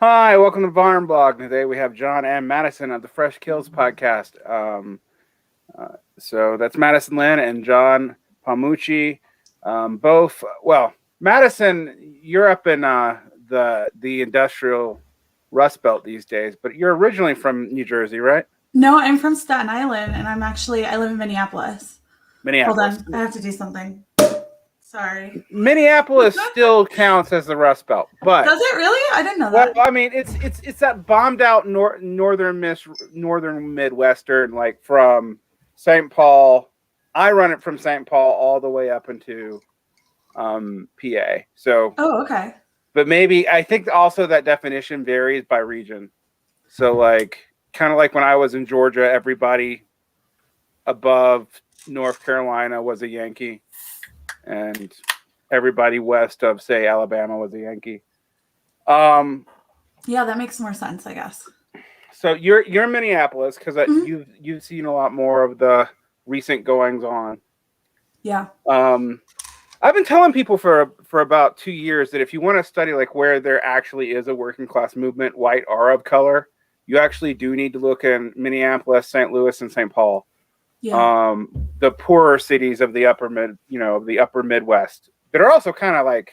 Hi, welcome to Varn Blog. Today we have John and Madison of the Fresh Kills podcast. So that's Madison Lynn and John Palmucci. Madison, you're up in the industrial Rust Belt these days, but you're originally from New Jersey, right? No, I'm from Staten Island, and I live in Minneapolis. Minneapolis. Hold on, I have to do something. Sorry. Minneapolis still counts as the Rust Belt, but does it really? I didn't know that. Well, I mean, it's that bombed out northern Midwestern, like from St. Paul. I run it from St. Paul all the way up into PA. So, okay. But maybe I think also that definition varies by region. So, like, kind of like when I was in Georgia, everybody above North Carolina was a Yankee, and everybody west of, say, Alabama was a Yankee. Yeah, that makes more sense, I guess. So you're in Minneapolis because you've seen a lot more of the recent goings on. Yeah. I've been telling people for about 2 years that if you want to study like where there actually is a working class movement, white or of color, you actually do need to look in Minneapolis, St. Louis, and St. Paul. Yeah. The poorer cities of the upper Midwest that are also kind of like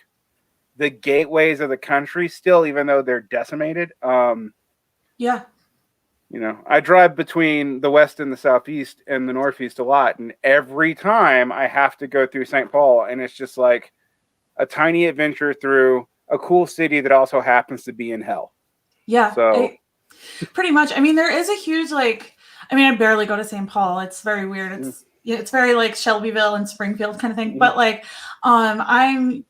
the gateways of the country still, even though they're decimated. Yeah. I drive between the West and the Southeast and the Northeast a lot. And every time I have to go through St. Paul, and it's just like a tiny adventure through a cool city that also happens to be in hell. Yeah. So pretty much. I mean, there is a huge, I barely go to St. Paul. It's very weird. It's very like Shelbyville and Springfield kind of thing. But like, oh my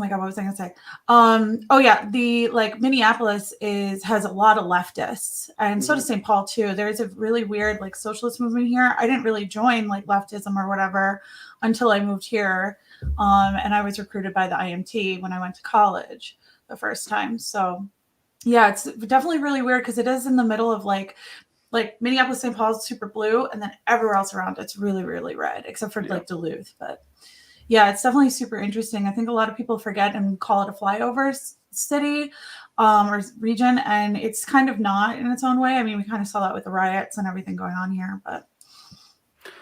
God, what was I going to say? The Minneapolis has a lot of leftists, and so does St. Paul too. There's a really weird like socialist movement here. I didn't really join like leftism or whatever until I moved here, and I was recruited by the IMT when I went to college the first time. So yeah, it's definitely really weird because it is in the middle of like Minneapolis, St. Paul is super blue, and then everywhere else around it's really, really red, except for like Duluth, but. Yeah, it's definitely super interesting. I think a lot of people forget and call it a flyover city or region, and it's kind of not in its own way. I mean, we kind of saw that with the riots and everything going on here, but.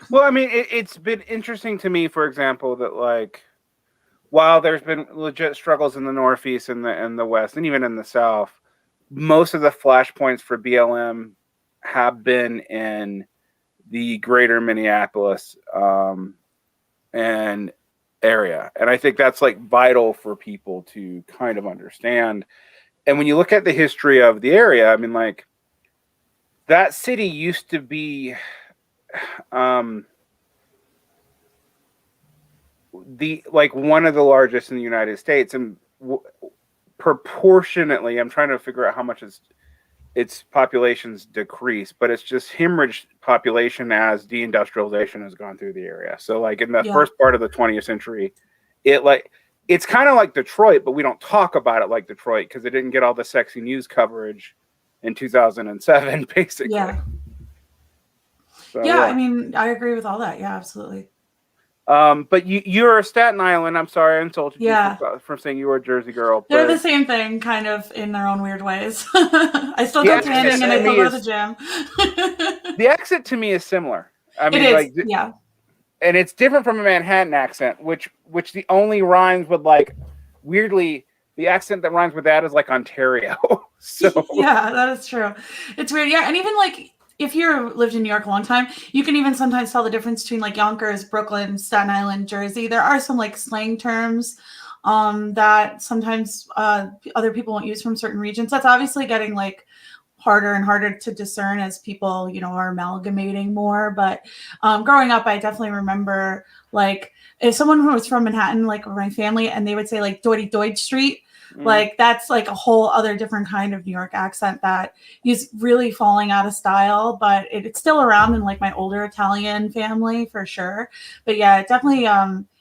Well, I mean, it's been interesting to me, for example, that like, while there's been legit struggles in the Northeast and the West, and even in the South, most of the flashpoints for BLM have been in the greater Minneapolis and area. And I think that's like vital for people to kind of understand. And when you look at the history of the area, I mean, like that city used to be one of the largest in the United States, and proportionately, I'm trying to figure out how much its population's decreased, but it's just hemorrhaged population as deindustrialization has gone through the area. So like in the first part of the 20th century, it's kind of like Detroit, but we don't talk about it like Detroit because it didn't get all the sexy news coverage in 2007, basically. Yeah. So, yeah, I mean, I agree with all that. Yeah, absolutely. But you're a Staten Island. I'm sorry I insulted you for saying you were a Jersey girl. They're the same thing, kind of, in their own weird ways. I still go tanning and I still go to the gym. The accent to me is similar. I mean, it is, yeah. And it's different from a Manhattan accent, which the only rhymes with like weirdly the accent that rhymes with that is like Ontario. So yeah, that is true. It's weird. Yeah, and even like. If you lived in New York a long time, you can even sometimes tell the difference between like Yonkers, Brooklyn, Staten Island, Jersey. There are some like slang terms that sometimes other people won't use from certain regions. That's obviously getting like harder and harder to discern as people, are amalgamating more. But growing up, I definitely remember like if someone who was from Manhattan, like my family, and they would say like Doity Doid Street. Like that's like a whole other different kind of New York accent that is really falling out of style, but it's still around in like my older Italian family for sure. But yeah, it definitely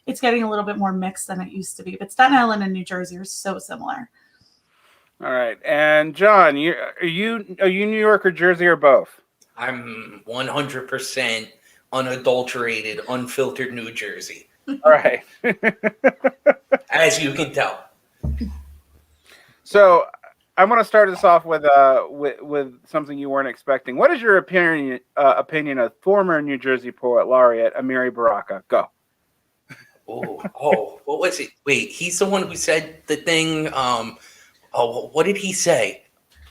it's getting a little bit more mixed than it used to be. But Staten Island and New Jersey are so similar. All right, and John, are you New York or Jersey or both? I'm 100% unadulterated, unfiltered New Jersey. All right, as you can tell. So I want to start this off with something you weren't expecting. What is your opinion of former New Jersey poet laureate Amiri Baraka? Go. Oh, what was it? Wait, he's the one who said the thing. What did he say?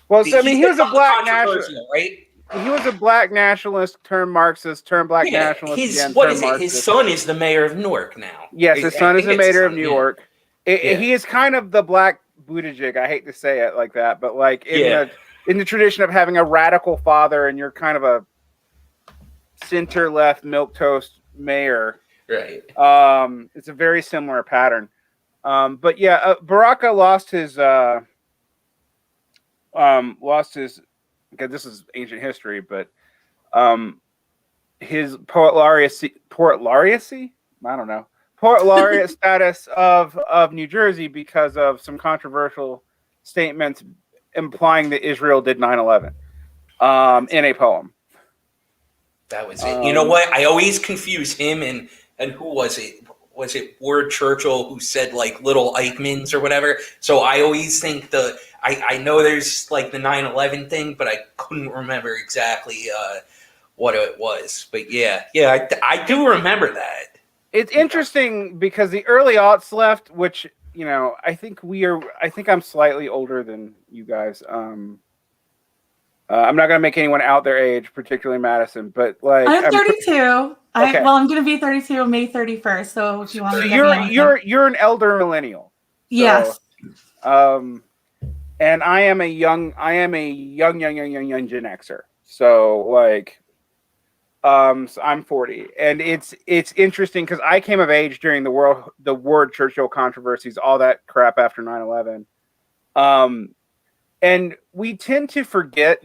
Well, so, I mean, he was a black nationalist, right? He was a black nationalist turned Marxist turned black nationalist. What is it? His son is the mayor of Newark now. Yes, his son is the mayor of New York. He is kind of the black Buttigieg. I hate to say it like that, but like in the tradition of having a radical father and you're kind of a center left milquetoast mayor. Right. It's a very similar pattern. But yeah, Baraka lost his. Okay, this is ancient history, but his poet laureate status of New Jersey because of some controversial statements implying that Israel did 9/11 in a poem. That was it. You know what? I always confuse him and who was it? Was it Ward Churchill who said like little Eichmanns or whatever? So I always think I know there's like the 9/11 thing, but I couldn't remember exactly what it was. But yeah, I do remember that. It's interesting because the early aughts left, which, you know, I think I'm slightly older than you guys. I'm not going to make anyone out their age, particularly Madison, but like I'm 32. Okay. I'm going to be 32 on May 31st. So if you want to, you're an elder millennial. Yes. And I am a young Gen Xer. So like, so I'm 40, and it's interesting because I came of age during the Ward Churchill controversies, all that crap after 9/11. And we tend to forget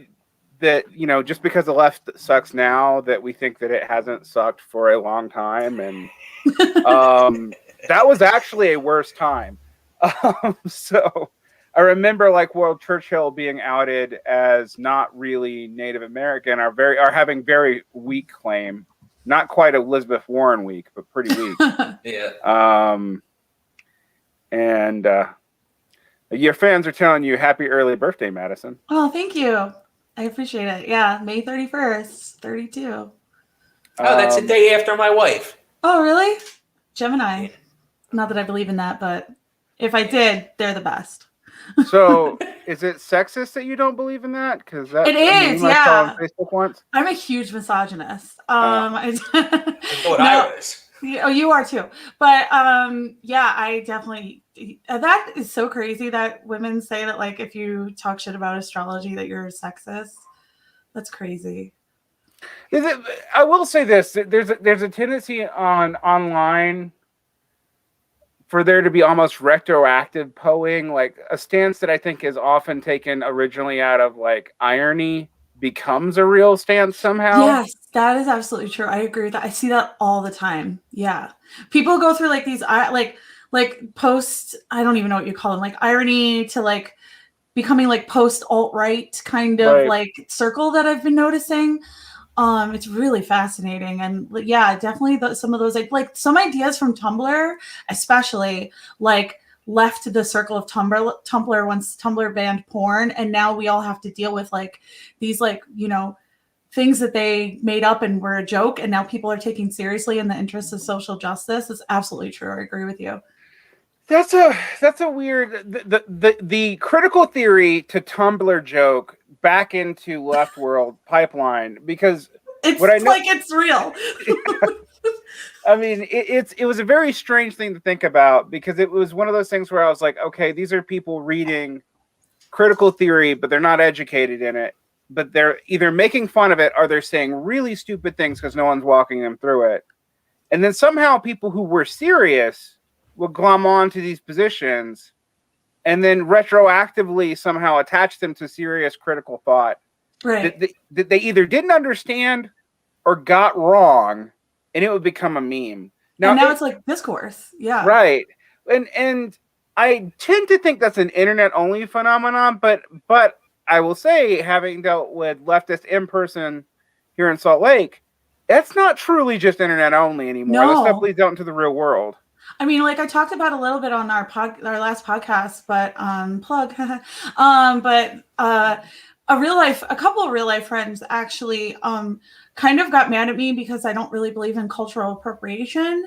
that, you know, just because the left sucks now, that we think that it hasn't sucked for a long time. And that was actually a worse time. So I remember like Ward Churchill being outed as not really Native American, are having very weak claim. Not quite Elizabeth Warren weak, but pretty weak. Yeah. And your fans are telling you happy early birthday, Madison. Oh, thank you. I appreciate it. Yeah, May 31st, 32. Oh, that's the day after my wife. Oh, really? Gemini. Yeah. Not that I believe in that, but if I did, they're the best. So, is it sexist that you don't believe in that? Because it is, yeah. On Facebook once. I'm a huge misogynist. I thought I was. Oh, you are too. But yeah, I definitely. That is so crazy that women say that, like, if you talk shit about astrology, that you're sexist. That's crazy. I will say this: there's a tendency online for there to be almost retroactive poeing, like a stance that I think is often taken originally out of like irony becomes a real stance somehow. Yes, that is absolutely true. I agree with that. I see that all the time. Yeah. People go through like these like post, I don't even know what you call them, like irony to like becoming like post alt-right kind of like circle that I've been noticing. It's really fascinating, and yeah, definitely some of those like some ideas from Tumblr, especially like left the circle of Tumblr once Tumblr banned porn, and now we all have to deal with like these like, you know, things that they made up and were a joke, and now people are taking seriously in the interest of social justice. It's absolutely true. I agree with you. That's a weird the critical theory to Tumblr joke back into left world pipeline, because it's like it's real. I mean, it was a very strange thing to think about, because it was one of those things where I was like, okay, these are people reading critical theory, but they're not educated in it, but they're either making fun of it or they're saying really stupid things because no one's walking them through it. And then somehow people who were serious would glom on to these positions and then retroactively somehow attach them to serious critical thought that they either didn't understand or got wrong, and it would become a meme. Now it's like discourse. Yeah. Right. And I tend to think that's an internet only phenomenon, but I will say, having dealt with leftist in person here in Salt Lake, that's not truly just internet only anymore. No. This stuff bleeds out into the real world. I mean, like I talked about a little bit on our last podcast, but plug. But a couple of real life friends actually kind of got mad at me because I don't really believe in cultural appropriation,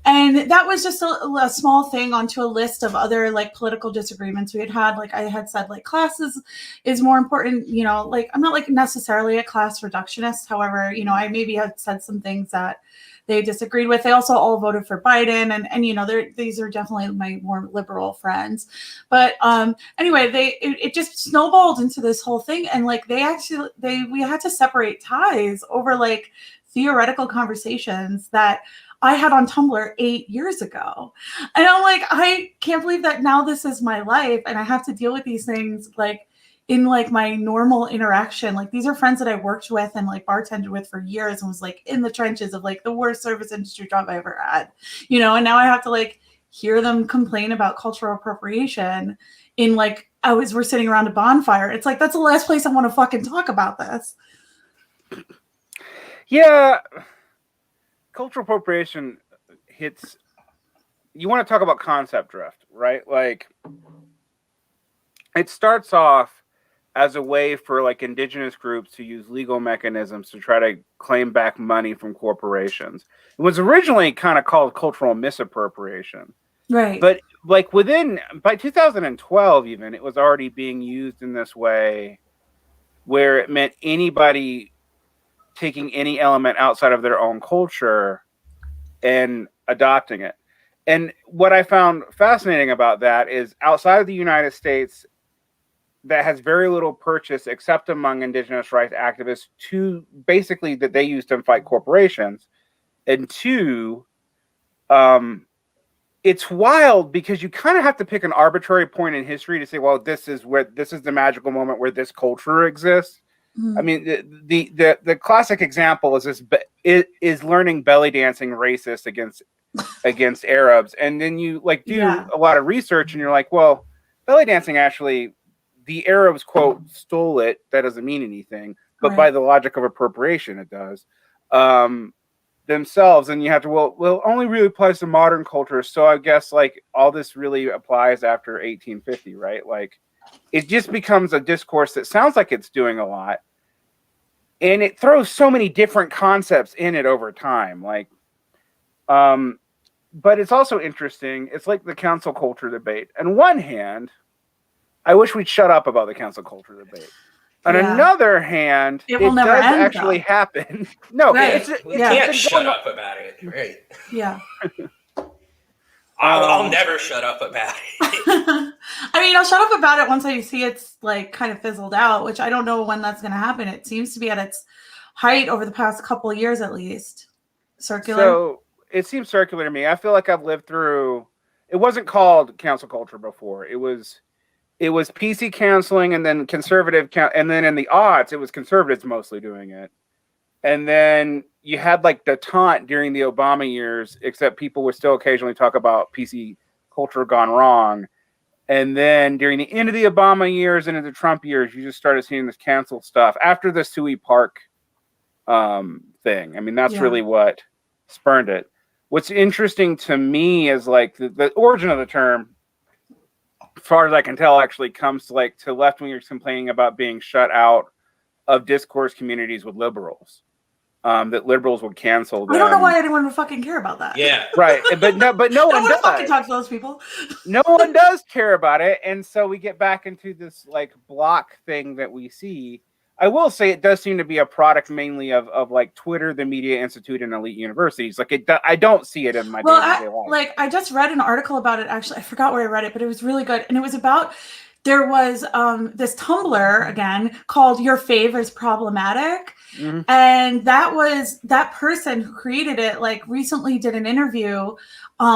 and that was just a small thing onto a list of other like political disagreements we had. Like I had said, like classes is more important. You know, like I'm not like necessarily a class reductionist. However, you know, I maybe had said some things that they disagreed with. They also all voted for Biden, and you know, these are definitely my more liberal friends. But anyway, it just snowballed into this whole thing, and like we had to separate ties over like theoretical conversations that I had on Tumblr 8 years ago. And I'm like, I can't believe that now this is my life and I have to deal with these things like in like my normal interaction. Like these are friends that I worked with and like bartended with for years and was like in the trenches of like the worst service industry job I ever had, you know, and now I have to like hear them complain about cultural appropriation in like, we're sitting around a bonfire. It's like, that's the last place I want to fucking talk about this. Yeah. Cultural appropriation hits, you want to talk about concept drift, right? Like it starts off as a way for like indigenous groups to use legal mechanisms to try to claim back money from corporations. It was originally kind of called cultural misappropriation. Right. But like by 2012 even, it was already being used in this way where it meant anybody taking any element outside of their own culture and adopting it. And what I found fascinating about that is outside of the United States, that has very little purchase except among indigenous rights activists, to basically that they use to fight corporations. And two, it's wild because you kind of have to pick an arbitrary point in history to say, well, this is the magical moment where this culture exists. Mm-hmm. I mean, the classic example is learning belly dancing racist against Arabs, and then you like do a lot of research, and you're like, well, belly dancing actually, the Arabs quote stole it. That doesn't mean anything, but by the logic of appropriation, it does themselves. And you have to well, only really applies to modern culture. So I guess like all this really applies after 1850, right? Like it just becomes a discourse that sounds like it's doing a lot. And it throws so many different concepts in it over time. Like, but it's also interesting. It's like the cancel culture debate. On one hand, I wish we'd shut up about the cancel culture debate. On another hand, it does actually happen. No, we can't shut up about it. Right. Yeah. I'll never shut up about it. I mean, I'll shut up about it once I see it's like kind of fizzled out, which I don't know when that's going to happen. It seems to be at its height over the past couple of years, at least. Circular. So it seems circular to me. I feel like I've lived through. It wasn't called cancel culture before. It was PC canceling, and then conservative, and then in the aughts, it was conservatives mostly doing it. And then you had like the taunt during the Obama years, except people would still occasionally talk about PC culture gone wrong. And then during the end of the Obama years and into the Trump years, you just started seeing this cancel stuff after the Suey Park thing. I mean, that's really what spurned it. What's interesting to me is like the origin of the term, as far as I can tell, actually comes to like to left-wingers complaining about being shut out of discourse communities with liberals. That liberals would cancel them. I don't know why anyone would fucking care about that. Yeah. Right. But no one does. Fucking talk to those people. No one does care about it. And so we get back into this like block thing that we see. I will say it does seem to be a product mainly of like Twitter, the Media Institute, and elite universities. Like I don't see it in my day-to-day life. Like I just read an article about it. Actually, I forgot where I read it, but it was really good. And it was about, there was this Tumblr again called "Your Fave is Problematic," and that person who created it like recently did an interview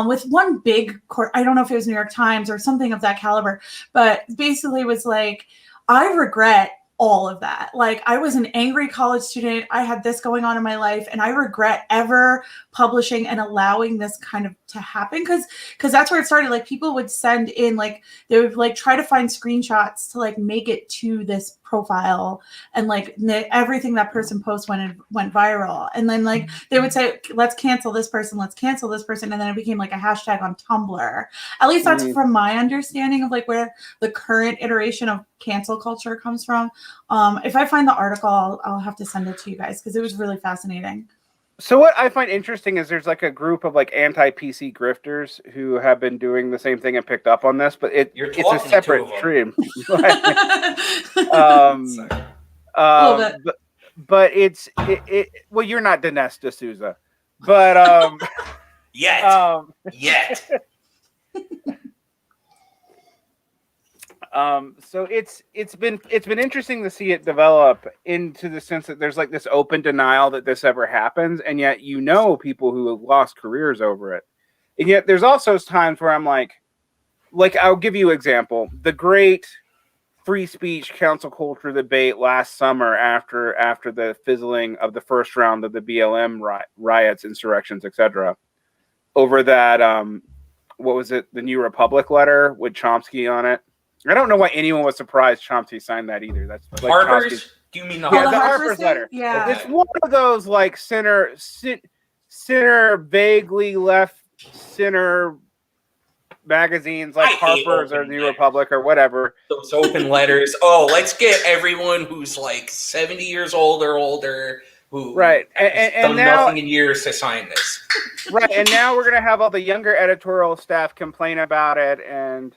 with one big court. I don't know if it was New York Times or something of that caliber, but basically was like, I regret all of that. Like I was an angry college student. I had this going on in my life, and I regret ever publishing and allowing this kind of to happen. Cause that's where it started. Like people would send in, like they would like try to find screenshots to like make it to this profile, and like everything that person posts went viral. And then like they would say, let's cancel this person, and then it became like a hashtag on Tumblr. At least that's from my understanding of like where the current iteration of cancel culture comes from. If I find the article, I'll have to send it to you guys because it was really fascinating. So what I find interesting is there's like a group of like anti-PC grifters who have been doing the same thing and picked up on this, but it's a separate stream. But it's well, you're not Dinesh D'Souza, but yet. So it's been interesting to see it develop into the sense that there's like this open denial that this ever happens, and yet people who have lost careers over it, and yet there's also times where I'm like I'll give you an example: the great free speech council culture debate last summer after the fizzling of the first round of the BLM riots, insurrections, etc. Over that what was it, the New Republic letter with Chomsky on it. I don't know why anyone was surprised Chomsky signed that either. That's like Harper's? Chomsky's. Do you mean the Harper's letter? Yeah. It's one of those like center, vaguely left center magazines like Harper's or New Republic or whatever. Those open letters. Oh, let's get everyone who's like 70 years old or older who right and done now, nothing in years to sign this. Right, and now we're gonna have all the younger editorial staff complain about it and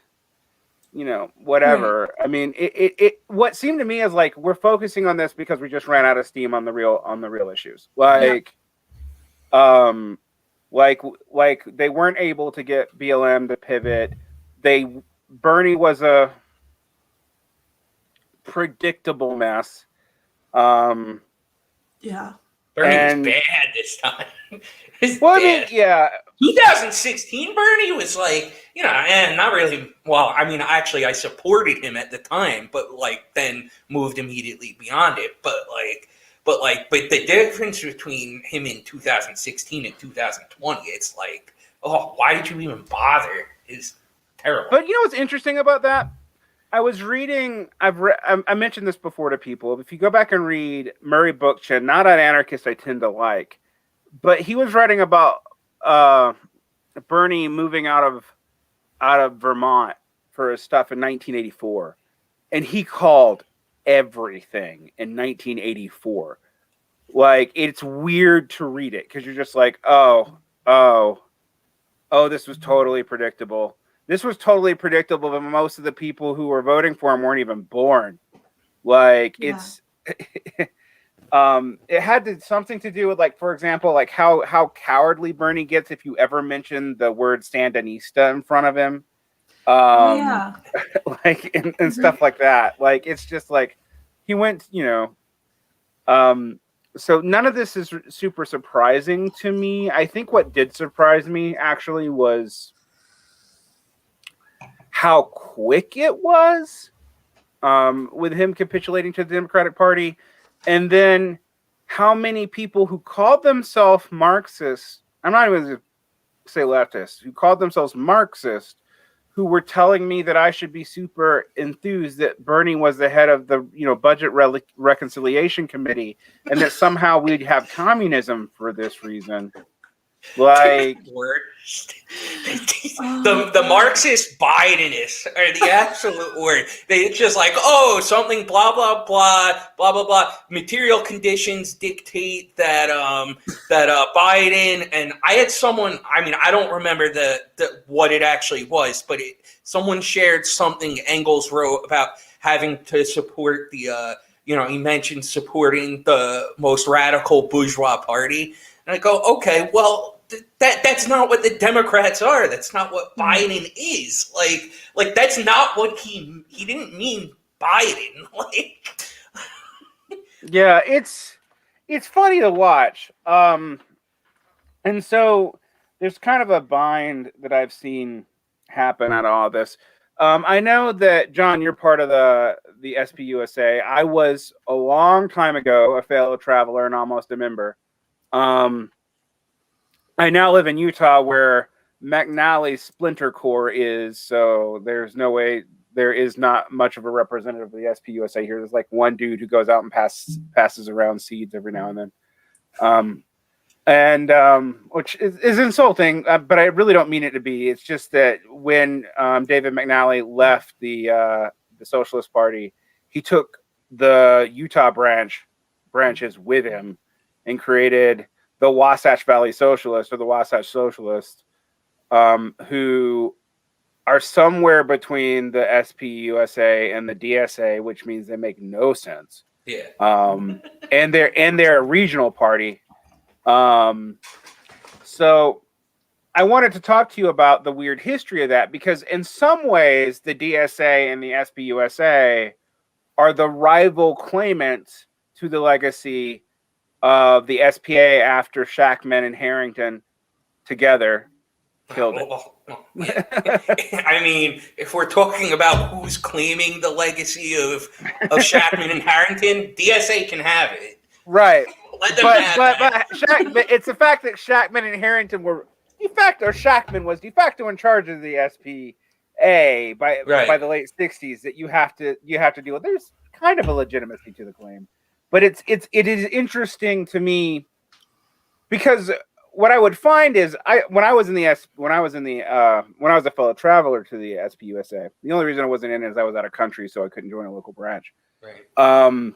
whatever. I mean, it what seemed to me is like we're focusing on this because we just ran out of steam on the real issues. Like they weren't able to get BLM to pivot. Bernie was a predictable mess. Bernie was bad this time. Well, I mean, yeah. 2016 Bernie was like, not really. Well, I mean, actually, I supported him at the time, but like then moved immediately beyond it. But the difference between him in 2016 and 2020, it's like, oh, why did you even bother? Is terrible. But what's interesting about that? I was reading. I mentioned this before to people. If you go back and read Murray Bookchin, not an anarchist I tend to like, but he was writing about Bernie moving out of Vermont for his stuff in 1984, and he called everything in 1984. Like, it's weird to read it because you're just like, oh, this was totally predictable. This was totally predictable, but most of the people who were voting for him weren't even born. Like, it's it had something to do with, like, for example, like how cowardly Bernie gets if you ever mention the word Sandinista in front of him. Like, and stuff like that. Like, it's just like he went, so none of this is super surprising to me. I think what did surprise me actually was how quick it was with him capitulating to the Democratic Party. And then how many people who called themselves Marxists, I'm not even going to say leftists, who called themselves Marxist, who were telling me that I should be super enthused that Bernie was the head of the budget reconciliation committee and that somehow we'd have communism for this reason. Like, worst. The Marxist Bidenists are the absolute word. They just like, something blah blah blah blah blah blah. Material conditions dictate that Biden, and I had someone. I mean, I don't remember the what it actually was, but someone shared something Engels wrote about having to support the he mentioned supporting the most radical bourgeois party, and I go, okay, well. That's not what the Democrats are. That's not what Biden is. Like that's not what he didn't mean Biden. Like, yeah, it's funny to watch. And so there's kind of a bind that I've seen happen out of all this. I know that, John, you're part of the SPUSA. I was a long time ago a fellow traveler and almost a member. I now live in Utah where McNally's Splinter Corps is, so there's no way there is not much of a representative of the SPUSA here. There's like one dude who goes out and passes around seeds every now and then. Which is insulting, but I really don't mean it to be. It's just that when David McNally left the Socialist Party, he took the Utah branches with him and created the Wasatch Valley Socialists, or the Wasatch Socialists, who are somewhere between the SPUSA and the DSA, which means they make no sense. Yeah. And they're a regional party. So I wanted to talk to you about the weird history of that, because in some ways the DSA and the SPUSA are the rival claimants to the legacy of the SPA after Shachtman and Harrington together killed it. I mean, if we're talking about who's claiming the legacy of Shachtman and Harrington, DSA can have it. Right. Let them but it's the fact that Shachtman and Harrington were Shachtman was de facto in charge of the SPA by the late 60s, that you have to deal with. There's kind of a legitimacy to the claim. But it is interesting to me, because what I would find is when I was a fellow traveler to the SPUSA, the only reason I wasn't in it is I was out of country, so I couldn't join a local branch. Right.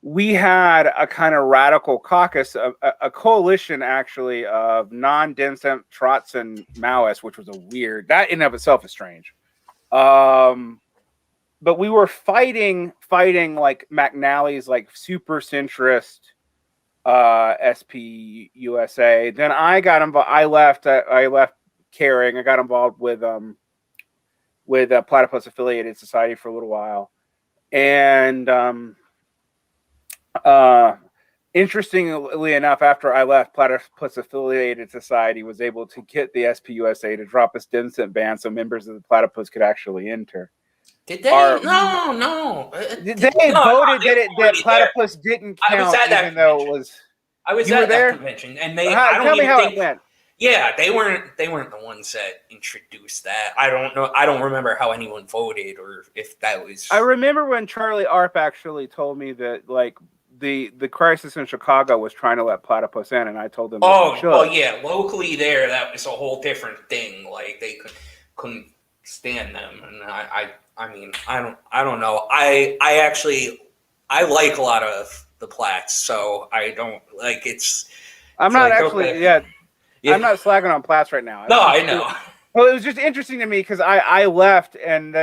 We had a kind of radical caucus, a coalition actually of non-dissent Trotsyn Maoists, which was that in and of itself is strange. But we were fighting like McNally's like super centrist SPUSA. Then I got involved. I left caring. I got involved with Platypus Affiliated Society for a little while, and interestingly enough, after I left, Platypus Affiliated Society was able to get the SPUSA to drop its dissent ban so members of the Platypus could actually enter. Did they? No. They voted that Platypus didn't count, even though it was. I was at that convention, and they. Tell me how it went. Yeah, they weren't the ones that introduced that. I don't know. I don't remember how anyone voted, or if that was. I remember when Charlie Arp actually told me that, like, the crisis in Chicago was trying to let Platypus in, and I told them. Oh yeah, locally there, that was a whole different thing. Like, they couldn't stand them, and I mean, I don't know. I like a lot of the Plats, so I don't like it's. I'm not actually. Yeah. I'm not slagging on Plats right now. No, I know. Well, it was just interesting to me because I left and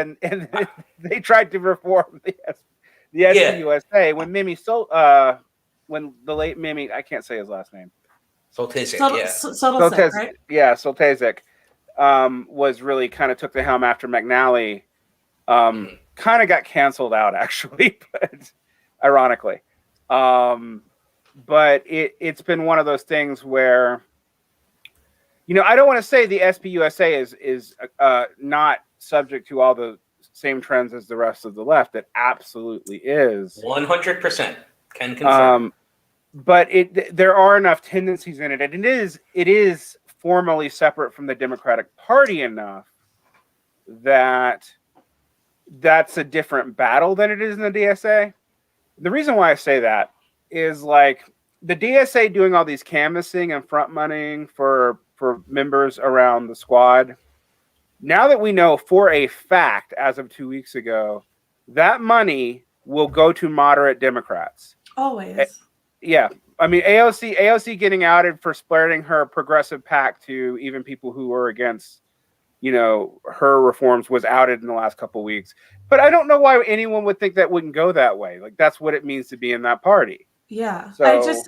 they tried to reform the SPUSA when when the late Mimi, I can't say his last name. Soltysik, Soltysik, right? Yeah, Soltysik was really kind of took the helm after McNally. Kind of got canceled out, actually, but ironically. But it's been one of those things where, you know, I don't want to say the SPUSA is not subject to all the same trends as the rest of the left. It absolutely is. 100% can confirm. But there are enough tendencies in it, and it is formally separate from the Democratic Party enough that that's a different battle than it is in the DSA. The reason why I say that is, like, the DSA doing all these canvassing and front moneying for members around the squad. Now that we know for a fact, as of 2 weeks ago, that money will go to moderate Democrats. Always. Yeah. I mean, AOC getting outed for splitting her progressive PAC to even people who were against, you know, her reforms was outed in the last couple of weeks. But I don't know why anyone would think that wouldn't go that way. Like, that's what it means to be in that party. Yeah. So,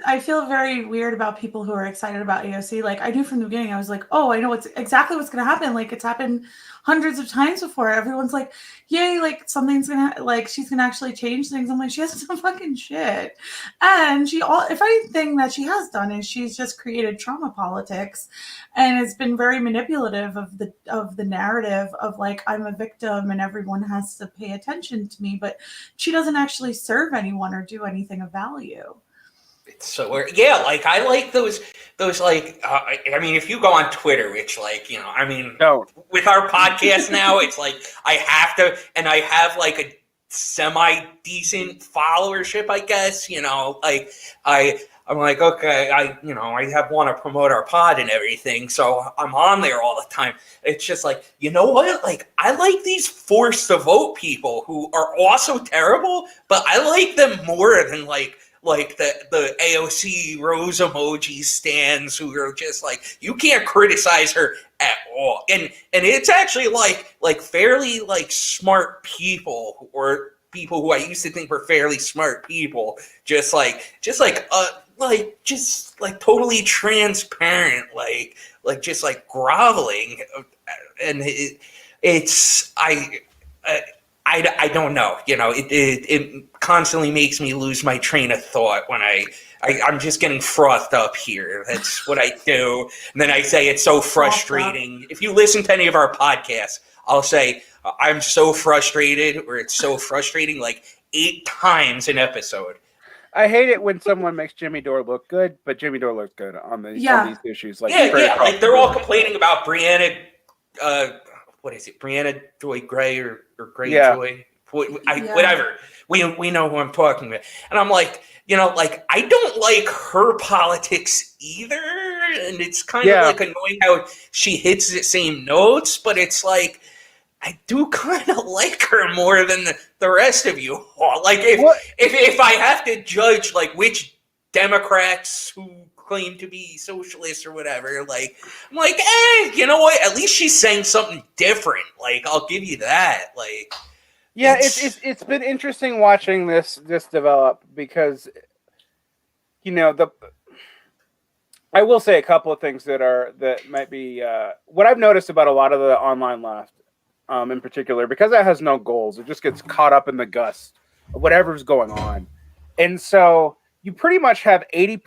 I feel very weird about people who are excited about AOC. Like, I knew from the beginning, I was like, oh, I know exactly what's going to happen. Like, it's happened hundreds of times before. Everyone's like, yay, like, something's going to, like, she's going to actually change things. I'm like, she hasn't done fucking shit. And if anything that she has done is she's just created trauma politics, and it's been very manipulative of the narrative of, like, I'm a victim and everyone has to pay attention to me, but she doesn't actually serve anyone or do anything of value. It's so weird. Yeah, like I like those like I mean, if you go on Twitter, which like, you know, I mean, with our podcast now, it's like I have to, and I have like a semi decent followership, I guess, you know, like I'm like, okay, I want to promote our pod and everything, so I'm on there all the time. It's just like, you know what? Like, I like these forced to vote people who are also terrible, but I like them more than like the AOC Rose emoji stands who are just like, you can't criticize her at all. And it's actually like fairly like smart people, or people who I used to think were fairly smart people, just totally transparent, like just like groveling, and I don't know, you know, it constantly makes me lose my train of thought when I'm just getting frothed up here. That's what I do. And then I say it's so frustrating. If you listen to any of our podcasts, I'll say I'm so frustrated, or it's so frustrating, like 8 times an episode. I hate it when someone makes Jimmy Dore look good, but Jimmy Dore looks good on these issues. Like, like they're all complaining about Brianna. What is it, Brianna Joy Gray or Gray Joy? Whatever. We know who I'm talking about. And I'm like, you know, like, I don't like her politics either. And it's kind of like annoying how she hits the same notes, but it's like, I do kind of like her more than the rest of you all. Like, if I have to judge, like, which Democrats who claim to be socialists or whatever, like, I'm like, you know what? At least she's saying something different. Like, I'll give you that. Like, yeah, it's been interesting watching this develop, because, you know, I will say a couple of things that might be what I've noticed about a lot of the online left, in particular, because it has no goals. It just gets caught up in the gust of whatever's going on, and so you pretty much have 80%,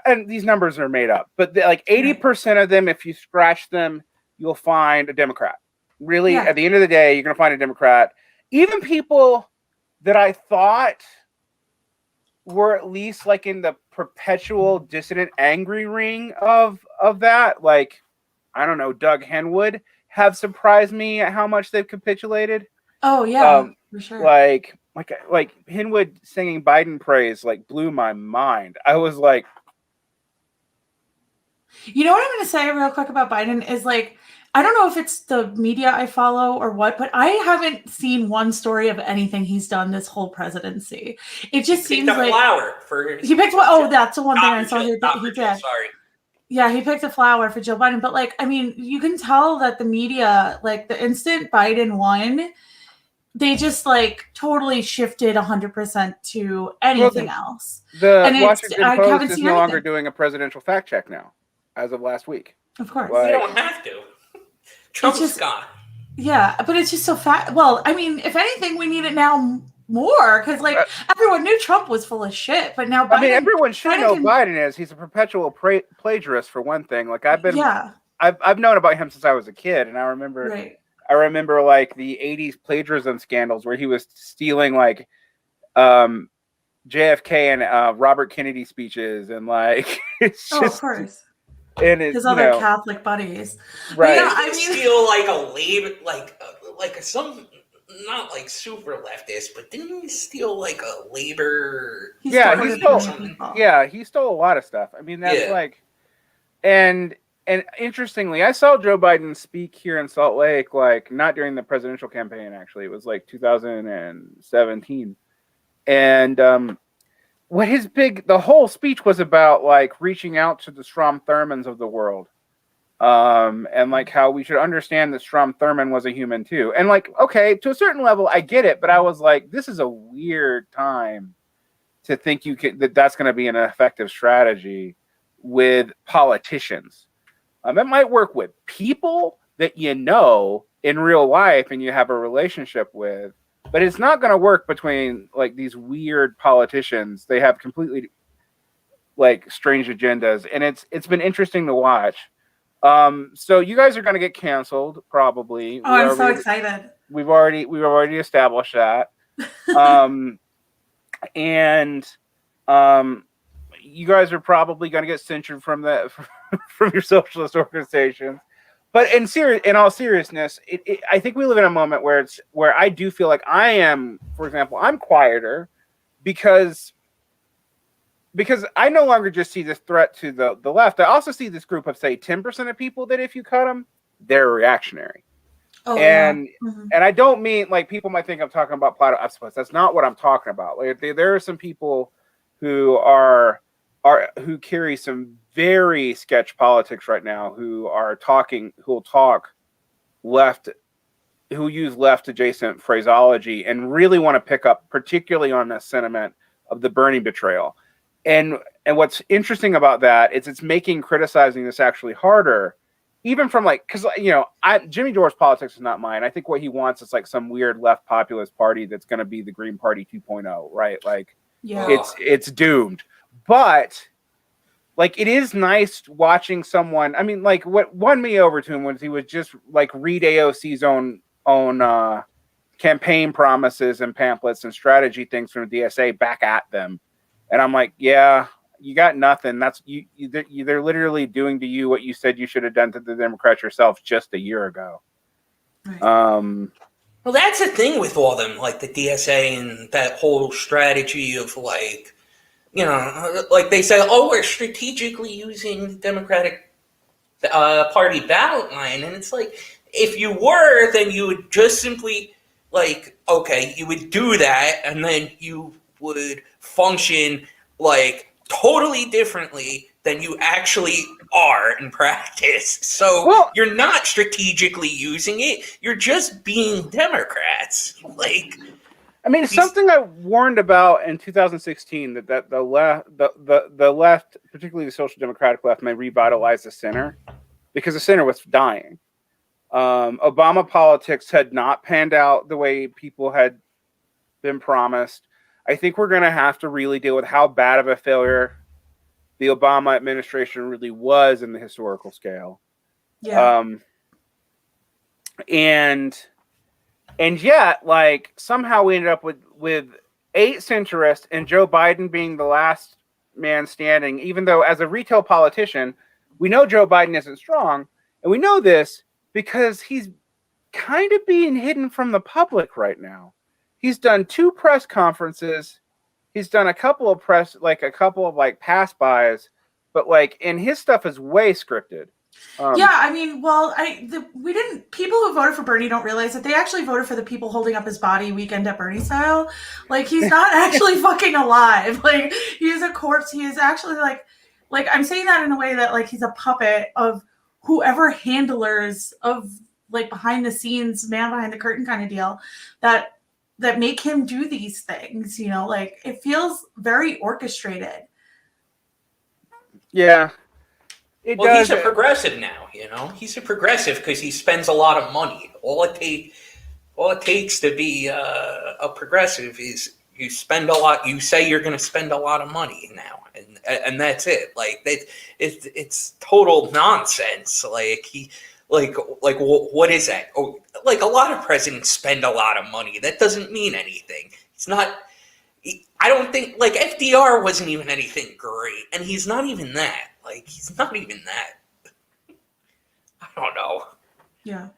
and these numbers are made up, but like 80% of them, if you scratch them, you'll find a Democrat. Really, at the end of the day, you're going to find a Democrat. Even people that I thought were at least like in the perpetual dissident angry ring of that, like, I don't know, Doug Henwood, have surprised me at how much they've capitulated. Oh yeah, for sure. Like Henwood singing Biden praise like blew my mind. I was like, you know what I'm going to say real quick about Biden is, like, I don't know if it's the media I follow or what, but I haven't seen one story of anything he's done this whole presidency. It just seems like flower for he picked one. Oh, that's the one thing I saw he did. Sorry. Yeah, he picked a flower for Joe Biden. But, like, I mean, you can tell that the media, like, the instant Biden won, they just, like, totally shifted 100% to anything else. The Washington Post is no longer doing a presidential fact check now, as of last week. Of course. Like, you don't have to. Trump's gone. Yeah, but it's just so fast. Well, I mean, if anything, we need it now more, because, like, everyone knew Trump was full of shit, but now Biden, I mean, everyone should know Biden is. He's a perpetual plagiarist, for one thing. Like, I've known about him since I was a kid, and I remember like the 80s plagiarism scandals where he was stealing like JFK and Robert Kennedy speeches, and like it's just, of course. And his other Catholic buddies, right? Yeah, I mean, steal like a labor, like some, not like super leftist, but didn't he steal like a labor? He stole a lot of stuff. I mean, that's like, and interestingly, I saw Joe Biden speak here in Salt Lake, like not during the presidential campaign. Actually, it was like 2017, and what the whole speech was about, like reaching out to the Strom Thurmonds of the world, and like how we should understand that Strom Thurmond was a human too. And like, okay, to a certain level, I get it, but I was like, this is a weird time to think that's going to be an effective strategy with politicians. It might work with people that you know in real life and you have a relationship with. But it's not going to work between like these weird politicians. They have completely like strange agendas, and it's been interesting to watch. So you guys are going to get canceled probably. Oh, I'm so excited. We've already established that. And you guys are probably going to get censured from from your socialist organizations. But in all seriousness, I think we live in a moment where I do feel like I am, for example, I'm quieter because I no longer just see this threat to the left. I also see this group of, say, 10% of people that if you cut them, they're reactionary. Oh, and yeah. Mm-hmm. And I don't mean, like, people might think I'm talking about Plato. I suppose that's not what I'm talking about. Like, there are some people who who carry some very sketch politics right now, who will talk left, who use left adjacent phraseology and really want to pick up particularly on the sentiment of the Bernie betrayal. And what's interesting about that is it's making criticizing this actually harder, even from, like, because, you know, Jimmy Dore's politics is not mine. I think what he wants is like some weird left populist party that's going to be the Green Party 2.0, right? Like, yeah, it's doomed. But, like, it is nice watching someone. I mean, like, what won me over to him was he would just, like, read AOC's own campaign promises and pamphlets and strategy things from the DSA back at them. And I'm like, yeah, you got nothing. That's they're literally doing to you what you said you should have done to the Democrats yourself just a year ago. Right. Well, that's the thing with all them, like the DSA and that whole strategy of, like, you know, like they say, oh, we're strategically using the Democratic Party ballot line. And it's like, if you were, then you would just simply, like, okay, you would do that, and then you would function, like, totally differently than you actually are in practice. So you're not strategically using it. You're just being Democrats. Like, I mean, it's something I warned about in 2016 that the left, particularly the social democratic left, may revitalize the center because the center was dying. Obama politics had not panned out the way people had been promised. I think we're going to have to really deal with how bad of a failure the Obama administration really was in the historical scale. Yeah. And yet, like, somehow we ended up with 8 centrists and Joe Biden being the last man standing, even though as a retail politician, we know Joe Biden isn't strong. And we know this because he's kind of being hidden from the public right now. He's done 2 press conferences. He's done a couple of pass-bys, but, like, and his stuff is way scripted. Yeah, I mean, well, people who voted for Bernie don't realize that they actually voted for the people holding up his body Weekend at Bernie style. Like, he's not actually fucking alive. Like, he is a corpse. He is actually like I'm saying that in a way that, like, he's a puppet of whoever handlers of, like, behind the scenes, man behind the curtain kind of deal that make him do these things, you know, like, it feels very orchestrated. Yeah. He's a progressive now, you know. He's a progressive because he spends a lot of money. All it takes to be a progressive is you spend a lot. You say you're going to spend a lot of money now, and that's it. Like, it's total nonsense. What is that? Oh, like, a lot of presidents spend a lot of money. That doesn't mean anything. It's not. I don't think, like, FDR wasn't even anything great, and he's not even that. Like, he's not even that. I don't know. Yeah.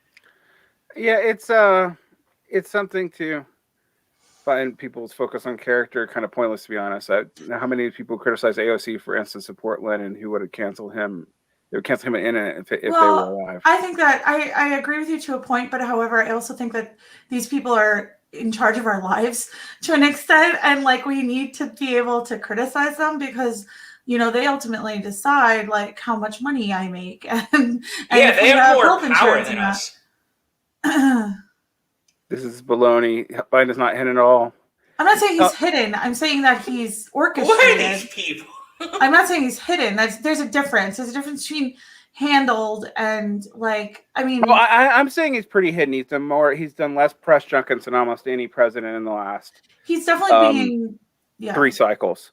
Yeah, it's something to find people's focus on character kind of pointless, to be honest. How many people criticize AOC for instance support Lenin, who would have canceled him? They would cancel him in it if they were alive. I think that I agree with you to a point, but however, I also think that these people are in charge of our lives to an extent, and, like, we need to be able to criticize them because, you know, they ultimately decide, like, how much money I make, and yeah, they have more power than us. This is baloney. Biden is not hidden at all. I'm not saying he's hidden. I'm saying that he's orchestrated. What are these people? I'm not saying he's hidden. There's a difference. There's a difference between handled and, like, I mean. Well, I'm saying he's pretty hidden. He's done less press junkets than almost any president in the last. He's definitely being 3 cycles,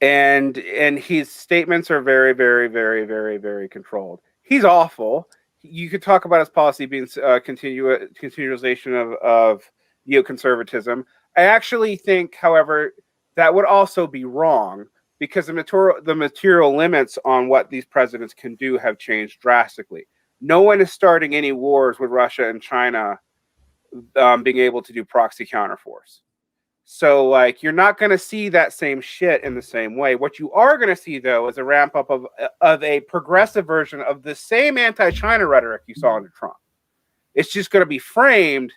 and his statements are very, very, very, very, very controlled. He's awful. You could talk about his policy being continualization of neoconservatism. I actually think, however, that would also be wrong because the material limits on what these presidents can do have changed drastically. No one is starting any wars with Russia and China being able to do proxy counterforce. So, like, you're not going to see that same shit in the same way. What you are going to see, though, is a ramp up of a progressive version of the same anti-China rhetoric you saw under Trump. It's just going to be framed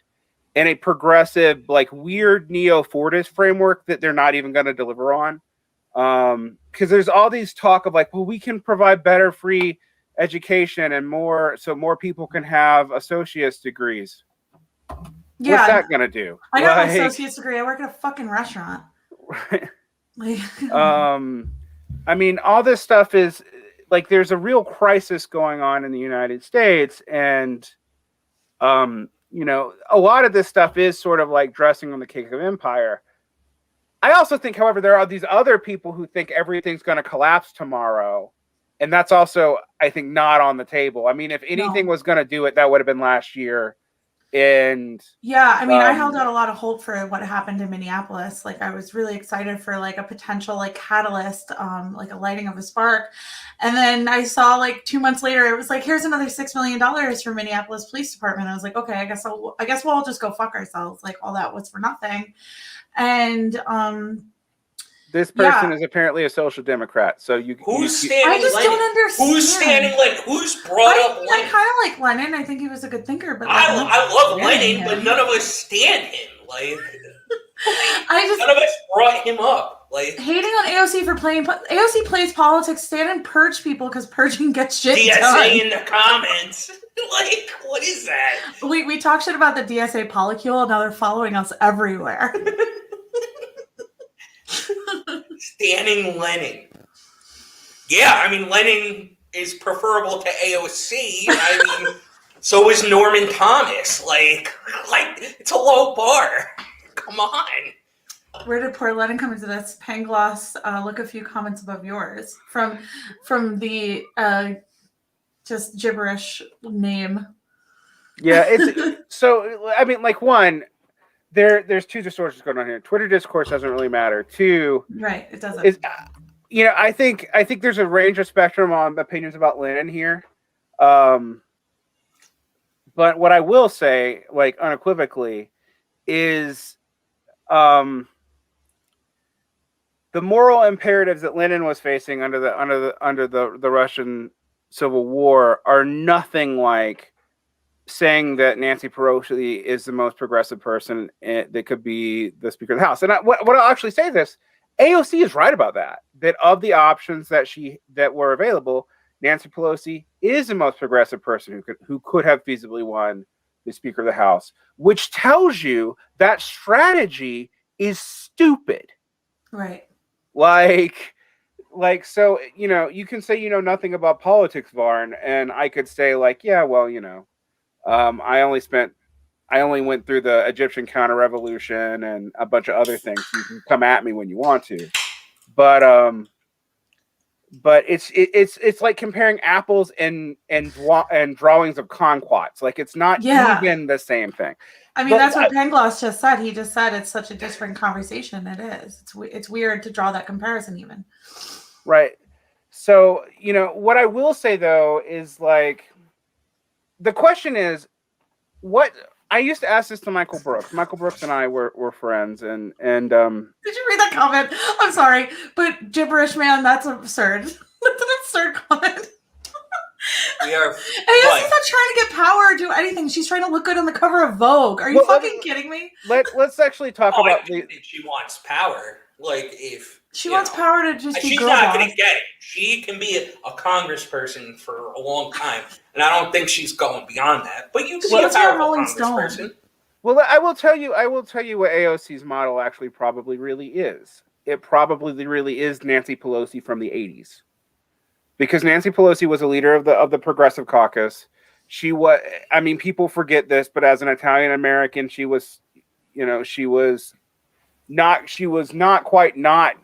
in a progressive, like, weird neo-Fordist framework that they're not even going to deliver on. Because there's all these talk of, like, well, we can provide better free education and more, so more people can have associate's degrees. Yeah, what's that gonna do? I got my associate's degree. I work at a fucking restaurant. Like, I mean, all this stuff is like there's a real crisis going on in the United States, and you know, a lot of this stuff is sort of like dressing on the cake of empire. I also think, however, there are these other people who think everything's going to collapse tomorrow, and that's also, I think, not on the table. I mean, if anything was going to do it, that would have been last year. And yeah, I mean, I held out a lot of hope for what happened in Minneapolis. Like, I was really excited for like a potential like catalyst, like a lighting of a spark. And then I saw like 2 months later, it was like, here's another $6 million for Minneapolis Police Department. I was like, okay, I guess we'll all just go fuck ourselves. Like, all that was for nothing. And this person is apparently a social democrat. So who's standing? I just don't understand. Who's standing? Like, who's brought up Lenin? I kind of like Lenin. I think he was a good thinker, but like, I love Lenin, but none of us stand him. Like, none of us brought him up. Like, hating on AOC for playing. AOC plays politics. Stand and purge people because purging gets shit done. DSA in the comments. Like, what is that? We talk shit about the DSA polycule. Now they're following us everywhere. Standing Lenin. Yeah, I mean, Lenin is preferable to AOC. I mean, so is Norman Thomas. Like it's a low bar. Come on. Where did poor Lenin come into this? Pangloss, look a few comments above yours from the just gibberish name. Yeah, it's so. I mean, like, one. There's two distortions going on here. Twitter discourse doesn't really matter. Two, right? It doesn't. You know, I think there's a range of spectrum on opinions about Lenin here. But what I will say, like unequivocally, is the moral imperatives that Lenin was facing under the Russian Civil War are nothing like saying that Nancy Pelosi is the most progressive person that could be the Speaker of the House. And what I'll actually say this, AOC is right about that. That of the options that were available, Nancy Pelosi is the most progressive person who could have feasibly won the Speaker of the House, which tells you that strategy is stupid. Right. Like, so, you know, you can say you know nothing about politics, Varn, and I could say, like, yeah, well, you know, I only went through the Egyptian counter-revolution and a bunch of other things. You can come at me when you want to, but it's like comparing apples and drawings of kumquats. Like, it's not even the same thing. I mean, that's what Pangloss just said. He just said it's such a different conversation. It is. It's weird to draw that comparison even. Right. So, you know, what I will say though is, like, the question is, what I used to ask this to Michael Brooks. Michael Brooks and I were friends, and did you read that comment? I'm sorry, but gibberish, man, that's absurd. That's an absurd comment. We are. AOC's not trying to get power or do anything. She's trying to look good on the cover of Vogue. Are you fucking kidding me? Let's actually talk about. I think she wants power. Like, if she wants power to just be she's not going to get it. She can be a congressperson for a long time, and I don't think she's going beyond that. But you can be a powerful congressperson. Well, I will tell you what AOC's model actually probably really is. It probably really is Nancy Pelosi from the 80s, because Nancy Pelosi was a leader of the Progressive Caucus. She was. I mean, people forget this, but as an Italian American, she was not quite not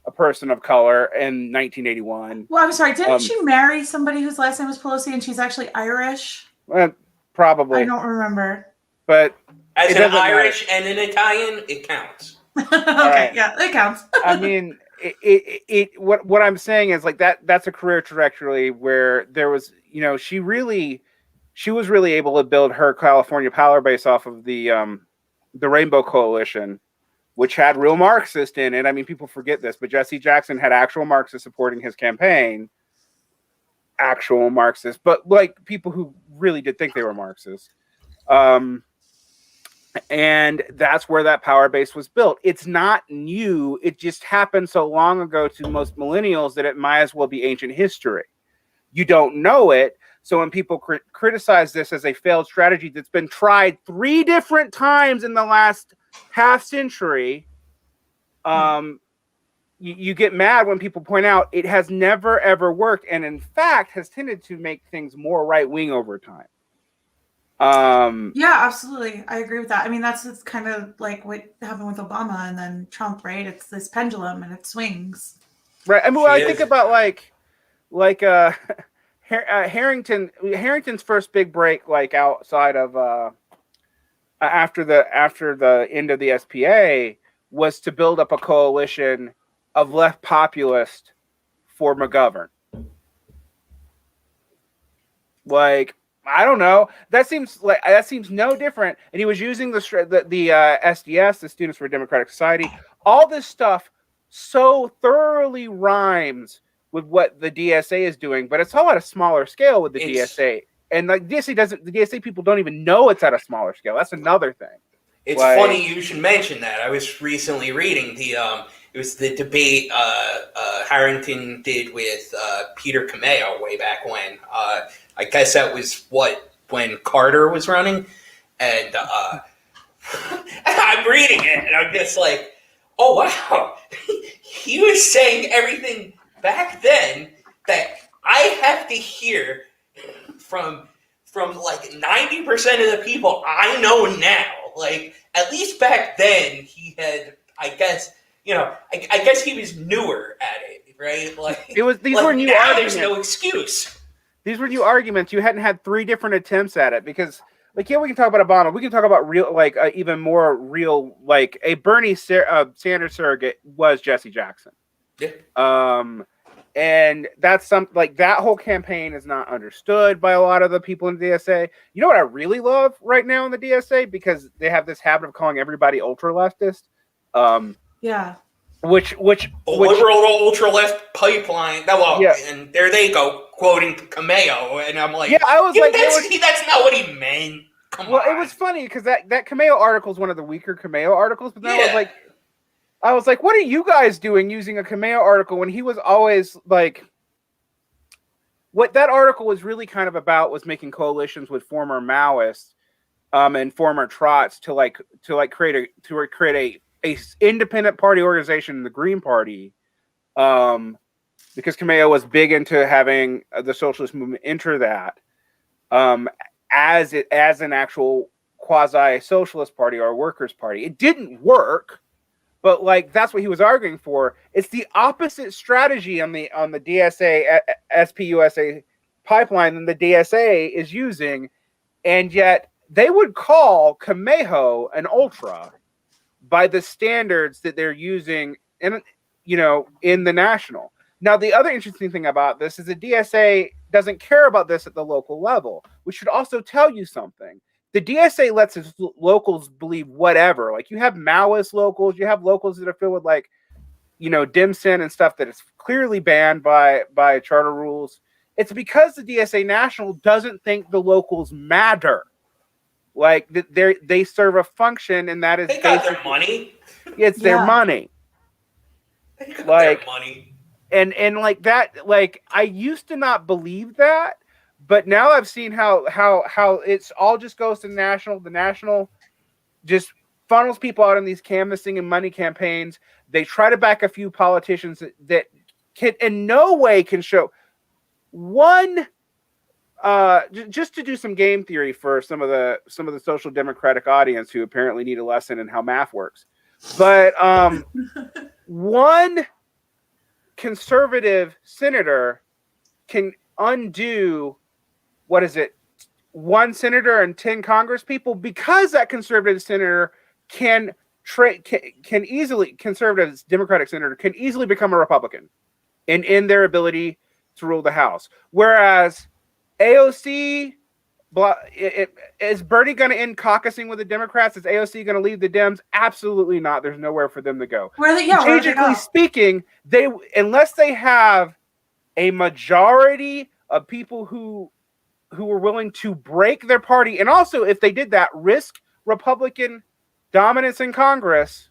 a person of color in 1981. Well, I'm sorry. Didn't she marry somebody whose last name was Pelosi and she's actually Irish? Well, probably. I don't remember. But as an Irish and an Italian, it counts. Okay, right. Yeah, it counts. I mean, what I'm saying is like that's a career trajectory where there was, she was really able to build her California power base off of the Rainbow Coalition, which had real Marxists in it. I mean, people forget this, but Jesse Jackson had actual Marxists supporting his campaign. Actual Marxists, but like people who really did think they were Marxists. And that's where that power base was built. It's not new. It just happened so long ago to most millennials that it might as well be ancient history. You don't know it. So when people criticize this as a failed strategy that's been tried 3 different times in the last half century, you get mad when people point out it has never, ever worked. And in fact, has tended to make things more right-wing over time. Yeah, absolutely. I agree with that. I mean, that's kind of like what happened with Obama and then Trump, right? It's this pendulum and it swings. Right. I mean, I think about Harrington's first big break, like outside of after the end of the SPA, was to build up a coalition of left populist for McGovern. Like, I don't know. That seems no different. And he was using the SDS, the Students for a Democratic Society. All this stuff so thoroughly rhymes with what the DSA is doing, but it's all at a smaller scale with the DSA. And like the DSA people don't even know it's at a smaller scale. That's another thing. It's funny you should mention that. I was recently reading it was the debate Harrington did with Peter Cameo way back when. I guess that was when Carter was running, and I'm reading it, and I'm just like, oh wow, he was saying everything back then that I have to hear from like 90% of the people I know now. Like, at least back then he had, I guess he was newer at it, right? Like, these were new now arguments. There's no excuse. These were new arguments. You hadn't had 3 different attempts at it because, like, yeah, we can talk about Obama. We can talk about real, like, even more real, like, a Bernie Sanders surrogate was Jesse Jackson. Yeah. And that's something like that whole campaign is not understood by a lot of the people in the DSA. You know what I really love right now in the DSA, because they have this habit of calling everybody ultra leftist. Yeah. Which liberal ultra left pipeline. And there they go quoting Cameo, and I'm like, yeah, I was like, that's not what he meant. Come on. It was funny because that Cameo article is one of the weaker Cameo articles, but then I was like, what are you guys doing using a Cameo article when he was always like, what that article was really kind of about was making coalitions with former Maoists and former Trots to create a independent party organization in the Green Party, because Cameo was big into having the socialist movement enter that as an actual quasi socialist party or a workers' party. It didn't work. But like that's what he was arguing for. It's the opposite strategy on the DSA SPUSA pipeline than the DSA is using, and yet they would call Cameo an ultra by the standards that they're using in the national. Now the other interesting thing about this is the DSA doesn't care about this at the local level, which should also tell you something. The DSA lets its locals believe whatever. Like, you have Maoist locals, you have locals that are filled with, like, dim sin and stuff that is clearly banned by charter rules. It's because the DSA National doesn't think the locals matter. Like, they serve a function, and that is they got their money. It's their money. They got their money. And like that, like, I used to not believe that. But now I've seen how it's all just goes to the national. The national just funnels people out in these canvassing and money campaigns. They try to back a few politicians that can in no way can show one. Just to do some game theory for some of the social democratic audience who apparently need a lesson in how math works. But one conservative senator can undo. What is it? 1 senator and 10 Congress people, because that conservative senator can can easily, conservative Democratic senator can easily become a Republican in their ability to rule the House. Whereas AOC, is Bernie going to end caucusing with the Democrats? Is AOC going to leave the Dems? Absolutely not. There's nowhere for them to go. Strategically speaking, unless they have a majority of people who are willing to break their party, and also if they did that, risk Republican dominance in Congress,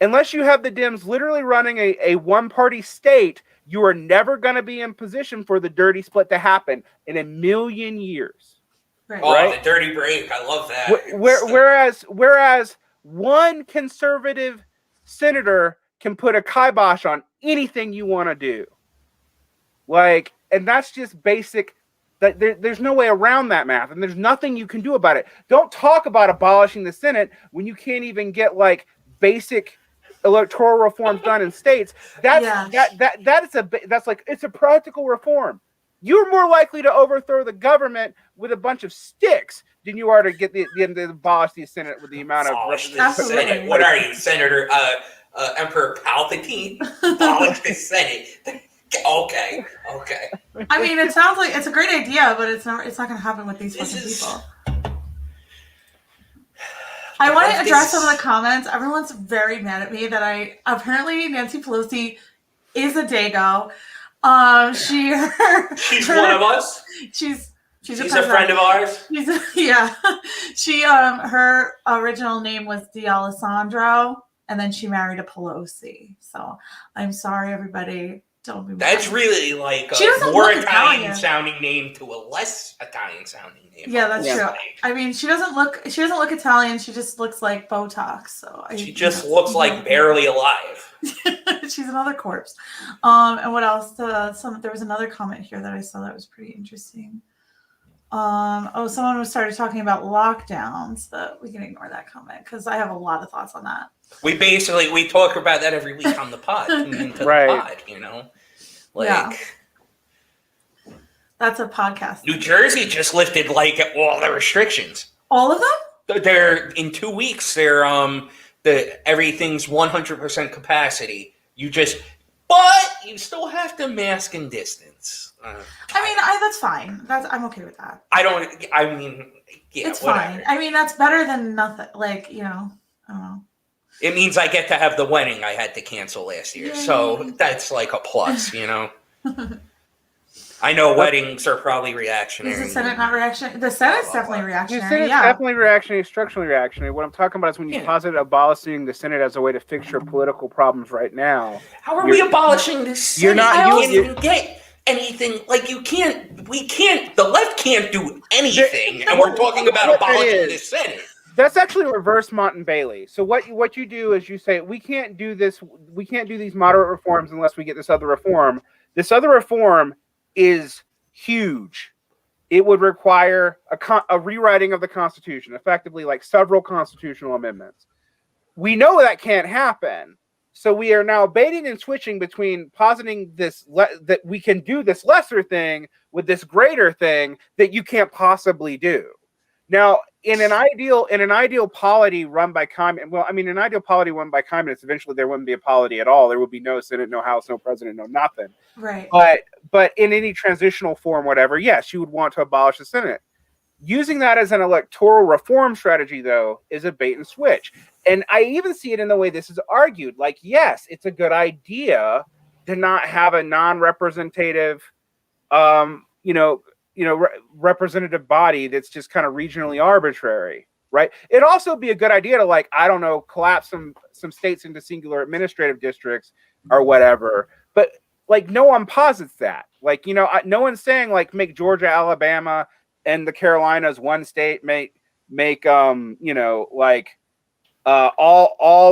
unless you have the Dems literally running a one-party state, you are never going to be in position for the dirty split to happen in a million years. Right. Oh, the dirty break. I love that. Whereas one conservative senator can put a kibosh on anything you want to do. Like, and that's just basic. That there's no way around that math, and there's nothing you can do about it. Don't talk about abolishing the Senate when you can't even get like basic electoral reforms done in states. It's a practical reform. You're more likely to overthrow the government with a bunch of sticks than you are to get the abolish the Senate with the amount of Senate. What are you, Senator Emperor Palpatine? Abolish the Senate. Okay. I mean, it sounds like it's a great idea, but it's not going to happen with these fucking people. I want to address some of the comments. Everyone's very mad at me that apparently Nancy Pelosi is a dago. She's one of us. She's a friend of ours. Her original name was D'Alessandro, and then she married a Pelosi. So I'm sorry, everybody. Don't be mad. That's really like a more Italian-sounding name to a less Italian-sounding name. Yeah, that's true. I mean, she doesn't look Italian. She just looks like Botox. So she just looks like barely alive. She's another corpse. And what else? There was another comment here that I saw that was pretty interesting. Someone started talking about lockdowns, but we can ignore that comment because I have a lot of thoughts on that. We talk about that every week on the pod. The pod, you know? That's a podcast. New Jersey just lifted all the restrictions. All of them? They're in 2 weeks. They're everything's 100% capacity. But you still have to mask and distance. That's fine. I'm okay with that. It's fine. I mean, that's better than nothing. I don't know. It means I get to have the wedding I had to cancel last year. Yay. So that's like a plus, you know? I know weddings are probably reactionary. Is the Senate not reactionary? The Senate's definitely reactionary. The Senate's definitely reactionary, structurally reactionary. What I'm talking about is when you posit abolishing the Senate as a way to fix your political problems right now. How are we abolishing the Senate? You can't even get anything. The left can't do anything. And we're talking about abolishing the Senate. That's actually reverse Mont and Bailey. So what you do is you say, we can't do this, we can't do these moderate reforms unless we get this other reform. This other reform is huge. It would require a rewriting of the Constitution, effectively like several constitutional amendments. We know that can't happen. So we are now baiting and switching between positing this that we can do this lesser thing with this greater thing that you can't possibly do. Now, in an ideal polity run by an ideal polity run by communists, eventually there wouldn't be a polity at all. There would be no Senate, no House, no president, no nothing. Right. But in any transitional form, whatever, yes, you would want to abolish the Senate. Using that as an electoral reform strategy, though, is a bait and switch. And I even see it in the way this is argued. Like, yes, it's a good idea to not have a non-representative, representative body that's just kind of regionally arbitrary, right? It'd also be a good idea to collapse some states into singular administrative districts or whatever. But no one posits that. No one's saying make Georgia, Alabama, and the Carolinas one state, make all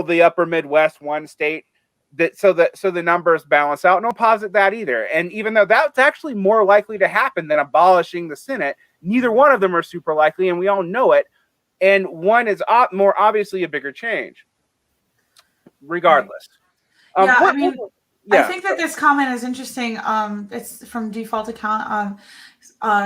the upper Midwest one state. So the numbers balance out. No posit that either. And even though that's actually more likely to happen than abolishing the Senate, neither one of them are super likely, and we all know it. And one is more obviously a bigger change. Regardless, I think that this comment is interesting. It's from default account.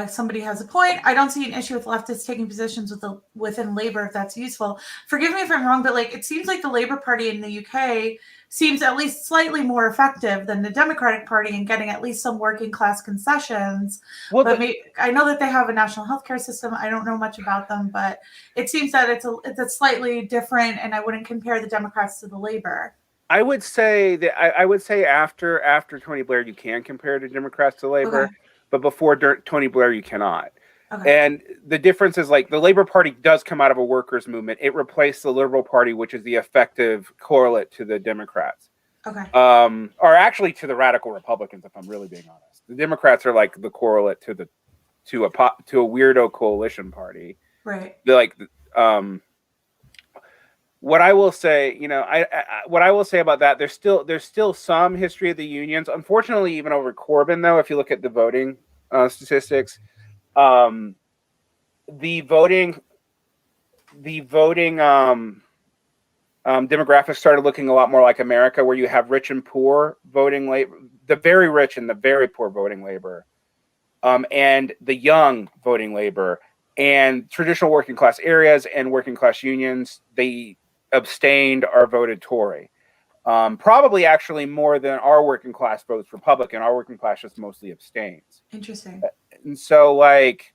Somebody has a point. I don't see an issue with leftists taking positions within labor if that's useful. Forgive me if I'm wrong, but like it seems like the Labour Party in the UK seems at least slightly more effective than the Democratic Party in getting at least some working class concessions. Well, but I know that they have a national healthcare system. I don't know much about them, but it seems that it's a slightly different, and I wouldn't compare the Democrats to the Labour. I would say that I would say after Tony Blair, you can compare the Democrats to Labour. Okay. But before Tony Blair, you cannot. Okay. And the difference is like the Labour Party does come out of a workers' movement. It replaced the Liberal Party, which is the effective correlate to the Democrats. Okay. Or actually to the radical Republicans, if I'm really being honest. The Democrats are like the correlate to a weirdo coalition party. Right. They're like what I will say, what I will say about that, there's still some history of the unions. Unfortunately, even over Corbyn, though, if you look at the voting statistics, the voting demographics started looking a lot more like America, where you have rich and poor voting labor, the very rich and the very poor voting labor, and the young voting labor, and traditional working class areas and working class unions. They abstained or voted Tory. Probably actually more than our working class votes Republican. Our working class just mostly abstains. Interesting. And so like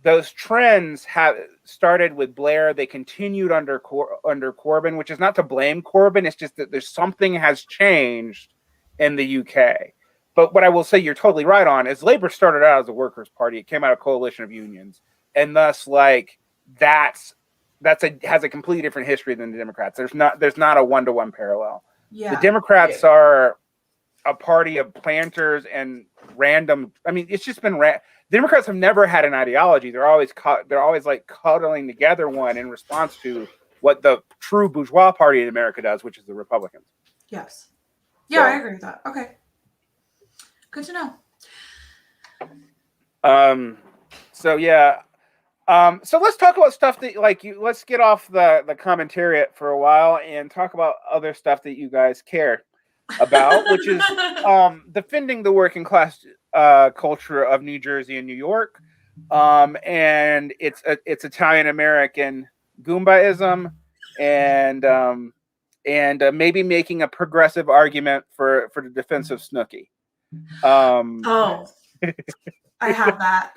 those trends have started with Blair. They continued under Corbyn, which is not to blame Corbyn. It's just that there's something has changed in the UK. But what I will say you're totally right on is Labour started out as a workers' party. It came out of a coalition of unions. And thus like has a completely different history than the Democrats. There's not a 1-to-1 parallel. Yeah. The Democrats are a party of planters and random. I mean, it's just been the Democrats have never had an ideology. They're always like cuddling together one in response to what the true bourgeois party in America does, which is the Republicans. Yes. Yeah, I agree with that. Okay. Good to know. So yeah. So let's talk about stuff that let's get off the commentariat for a while and talk about other stuff that you guys care about, which is defending the working class culture of New Jersey and New York, and it's Italian American Goombaism, and maybe making a progressive argument for the defense of Snooki. I have that.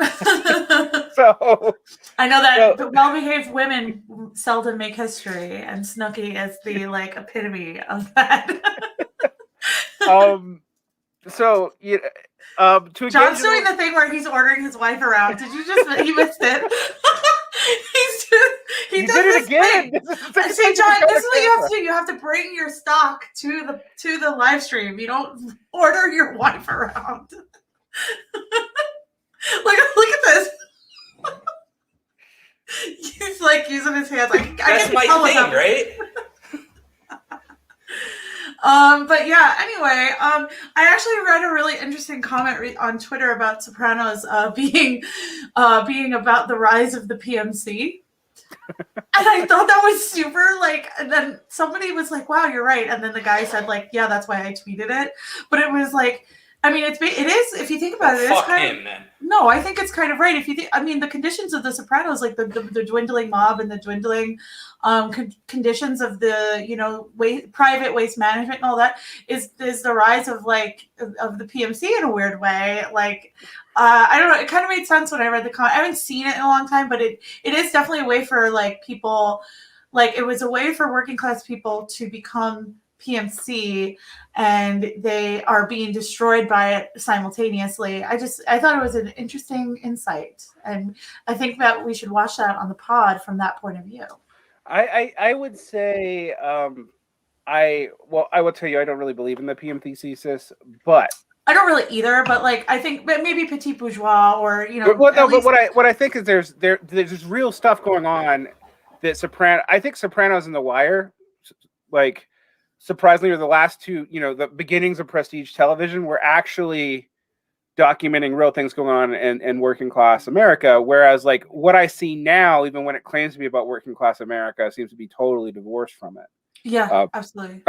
So I know that well-behaved women seldom make history, and Snooki is the epitome of that. So John's doing the thing where he's ordering his wife around. Did you he missed it? he did it again. See, John, this is what you have to do. You have to bring your stock to the live stream. You don't order your wife around. Look at this. He's like using his hands. That's my thing, right? But yeah, anyway, I actually read a really interesting comment on Twitter about Sopranos being about the rise of the PMC. And I thought that was super, and then somebody was like, wow, you're right. And then the guy said, yeah, that's why I tweeted it. But it was I mean, it is, if you think about it, it's kind of, man. No, I think it's kind of right. If you think, I mean, the conditions of the Sopranos, like the dwindling mob and the dwindling conditions of the, private waste management and all that is the rise of of the PMC in a weird way. I don't know. It kind of made sense when I read the comment. I haven't seen it in a long time, but it is definitely a way for people, it was a way for working class people to become PMC, and they are being destroyed by it simultaneously. I thought it was an interesting insight, and I think that we should watch that on the pod from that point of view. I would say I will tell you I don't really believe in the PMC thesis, but I don't really either. But I think maybe petit bourgeois or But what I think is there's real stuff going on that I think Sopranos and The Wire surprisingly, the last two, the beginnings of prestige television were actually documenting real things going on in working class America. Whereas what I see now, even when it claims to be about working class America, seems to be totally divorced from it. Yeah, absolutely.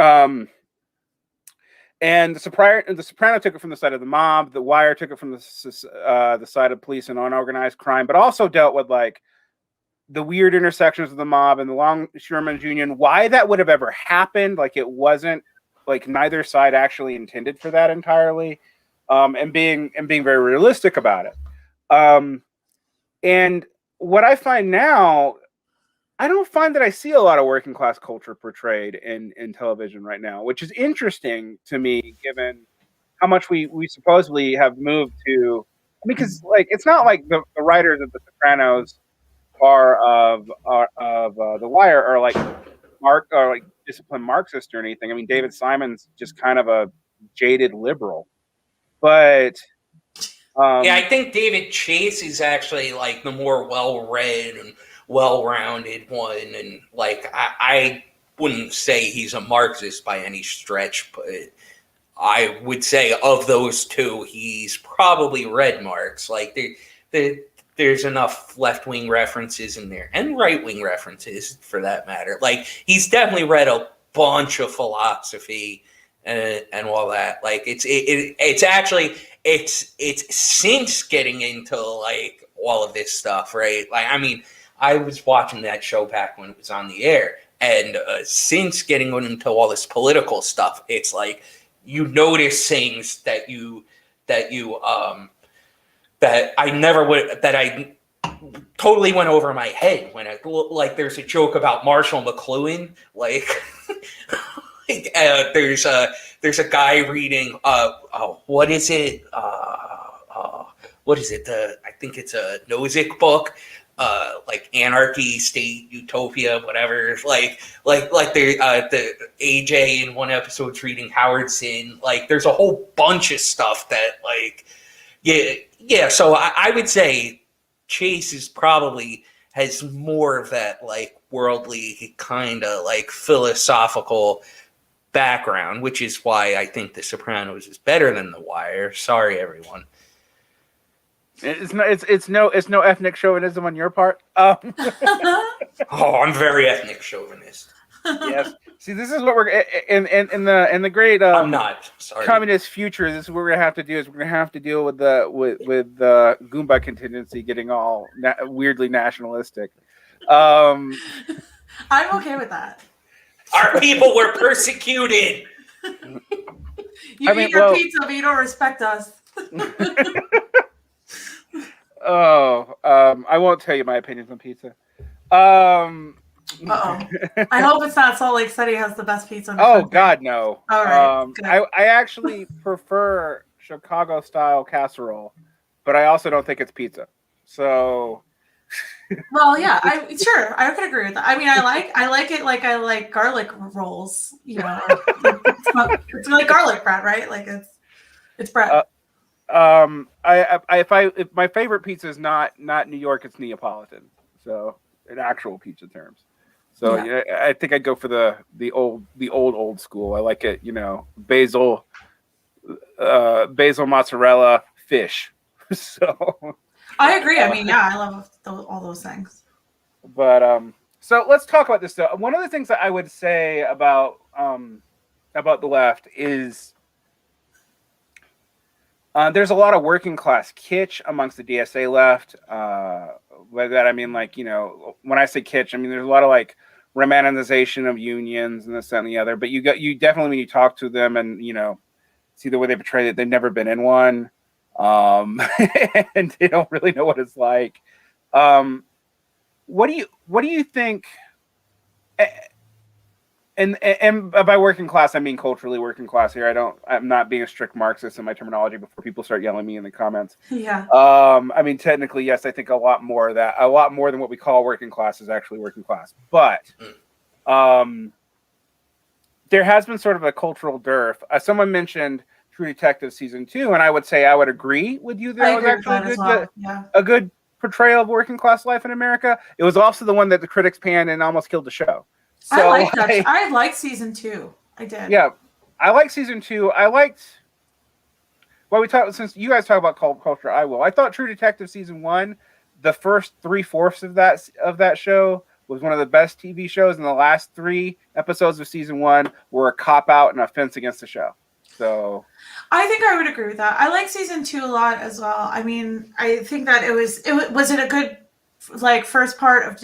And the Soprano took it from the side of the mob. The Wire took it from the side of police and unorganized crime, but also dealt with like the weird intersections of the mob and the Longshoremen's Union. Why that would have ever happened? Like it wasn't like neither side actually intended for that entirely, and being very realistic about it. And what I find now, I don't find that I see a lot of working class culture portrayed in television right now, which is interesting to me, given how much we supposedly have moved to. I mean, because like it's not like the writers of The Sopranos of The Wire are like disciplined Marxist or anything. I mean, David Simon's just kind of a jaded liberal, but. Yeah, I think David Chase is actually like the more well-read and well-rounded one, and like I wouldn't say he's a Marxist by any stretch, but I would say of those two, he's probably read Marx. Like there's enough left-wing references in there, and right-wing references for that matter. Like he's definitely read a bunch of philosophy and all that. Like it's actually since getting into like all of this stuff, right? Like I mean, I was watching that show back when it was on the air, and since getting into all this political stuff, it's like you notice things that I totally went over my head when like there's a joke about Marshall McLuhan, like there's a guy reading what is it I think it's a Nozick book, like Anarchy, State, Utopia, whatever. Like the AJ in one episode's reading Howard Zinn. Like there's a whole bunch of stuff that like yeah. So I would say Chase is probably has more of that like worldly kind of like philosophical background, which is why I think The Sopranos is better than The Wire. Sorry, everyone. It's no ethnic chauvinism on your part. Oh, I'm very ethnic chauvinist. Yes. See, this is what we're in the great I'm not sorry communist future. This is what we're gonna have to do. Is we're gonna have to deal with the Goomba contingency getting all weirdly nationalistic. I'm okay with that. Our people were persecuted. You eat your pizza, but you don't respect us. I won't tell you my opinions on pizza. I hope it's not Salt Lake City has the best pizza in the country. God, no. All right. I actually prefer Chicago style casserole, but I also don't think it's pizza. So. Well, yeah, I could agree with that. I mean, I like it like I like garlic rolls. You know, it's like garlic bread, right? Like it's bread. If my favorite pizza is not New York, it's Neapolitan. So in actual pizza terms. So yeah, I think I'd go for the old school. I like it, basil mozzarella fish. So I agree. I mean, yeah, I love all those things. But so let's talk about this though. One of the things that I would say about the left is there's a lot of working class kitsch amongst the DSA left. By that I mean, like, when I say kitsch, I mean there's a lot of like romanticization of unions and this, that, and the other. But you definitely, when you talk to them and see the way they portray it, they've never been in one, and they don't really know what it's like. What do you think? And by working class, I mean culturally working class here. I'm not being a strict Marxist in my terminology before people start yelling at me in the comments. Yeah. I mean, technically, yes, I think a lot more than what we call working class is actually working class. But there has been sort of a cultural dearth. Someone mentioned True Detective season 2, and I would say I would agree with you. There was actually a good portrayal of working class life in America. It was also the one that the critics panned and almost killed the show. So, I liked season 2. I did. Yeah, I like season 2. Since you guys talk about culture, I will. I thought True Detective season 1, the first 3/4 of that show was one of the best TV shows, and the last 3 episodes of season 1 were a cop out and offense against the show. So I think I would agree with that. I like season 2 a lot as well. I mean, I think that was it a good like first part of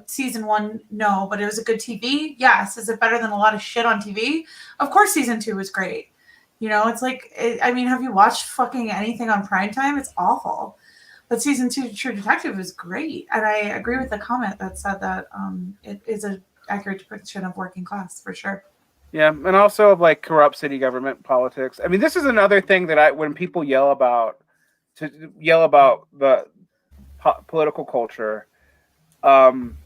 season 1? No, but it was a good TV. Yes. Is it better than a lot of shit on TV? Of course, season 2 was great. You know, it's like I mean, have you watched fucking anything on primetime? It's awful. But season 2 True Detective was great, and I agree with the comment that said that it is an accurate depiction of working class for sure. Yeah, and also of like corrupt city government politics. I mean, this is another thing that when people yell about the political culture. When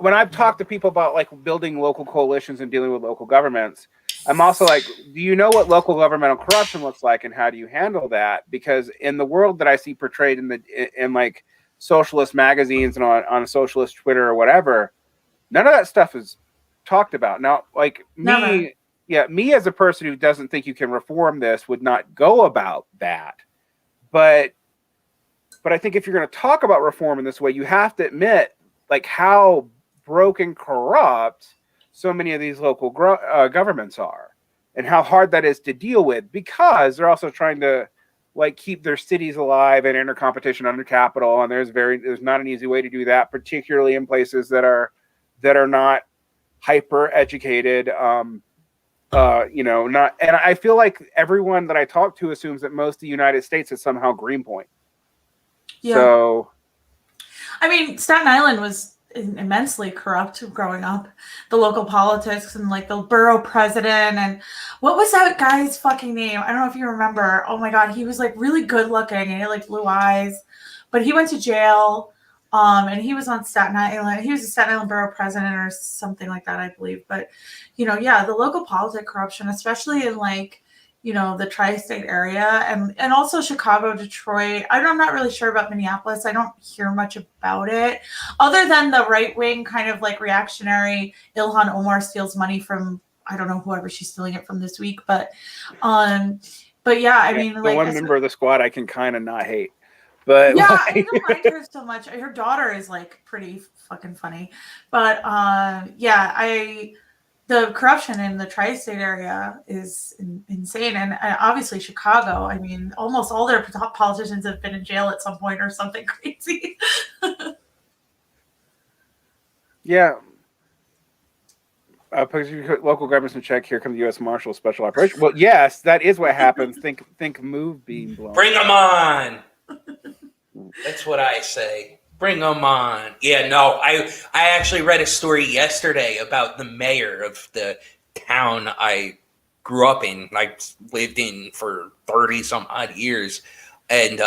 I've talked to people about like building local coalitions and dealing with local governments, I'm also like, do you know what local governmental corruption looks like, and how do you handle that? Because in the world that I see portrayed in like socialist magazines and on socialist Twitter or whatever, none of that stuff is talked about. Now, like me as a person who doesn't think you can reform this would not go about that. But I think if you're going to talk about reform in this way, you have to admit like how broken, corrupt so many of these local governments are, and how hard that is to deal with, because they're also trying to like keep their cities alive and enter competition under capital. And there's not an easy way to do that, particularly in places that are not hyper educated. Not, and I feel like everyone that I talk to assumes that most of the United States is somehow Greenpoint. Yeah. So, I mean, Staten Island was immensely corrupt growing up. The local politics and like the borough president, and what was that guy's fucking name? I don't know if you remember. Oh my God, he was like really good looking and he had like blue eyes, but he went to jail. And he was on Staten Island. He was a Staten Island borough president or something like that, I believe. But, the local politic corruption, especially in like, the tri-state area and also Chicago, Detroit. I'm not really sure about Minneapolis. I don't hear much about it other than the right wing kind of like reactionary Ilhan Omar steals money from, I don't know, whoever she's stealing it from this week. But yeah, I mean, the like one member of the squad I can kind of not hate. But yeah, I don't mind her so much. Her daughter is like pretty fucking funny. But the corruption in the tri-state area is insane. And obviously Chicago, I mean, almost all their top politicians have been in jail at some point or something crazy. Yeah. Because local governments in check, here come the U.S. Marshals Special Operation. Well, yes, that is what happens. Think move being blown. Bring them on. That's what I say. Bring them on. Yeah, no, I actually read a story yesterday about the mayor of the town I grew up in, I lived in for 30 some odd years. And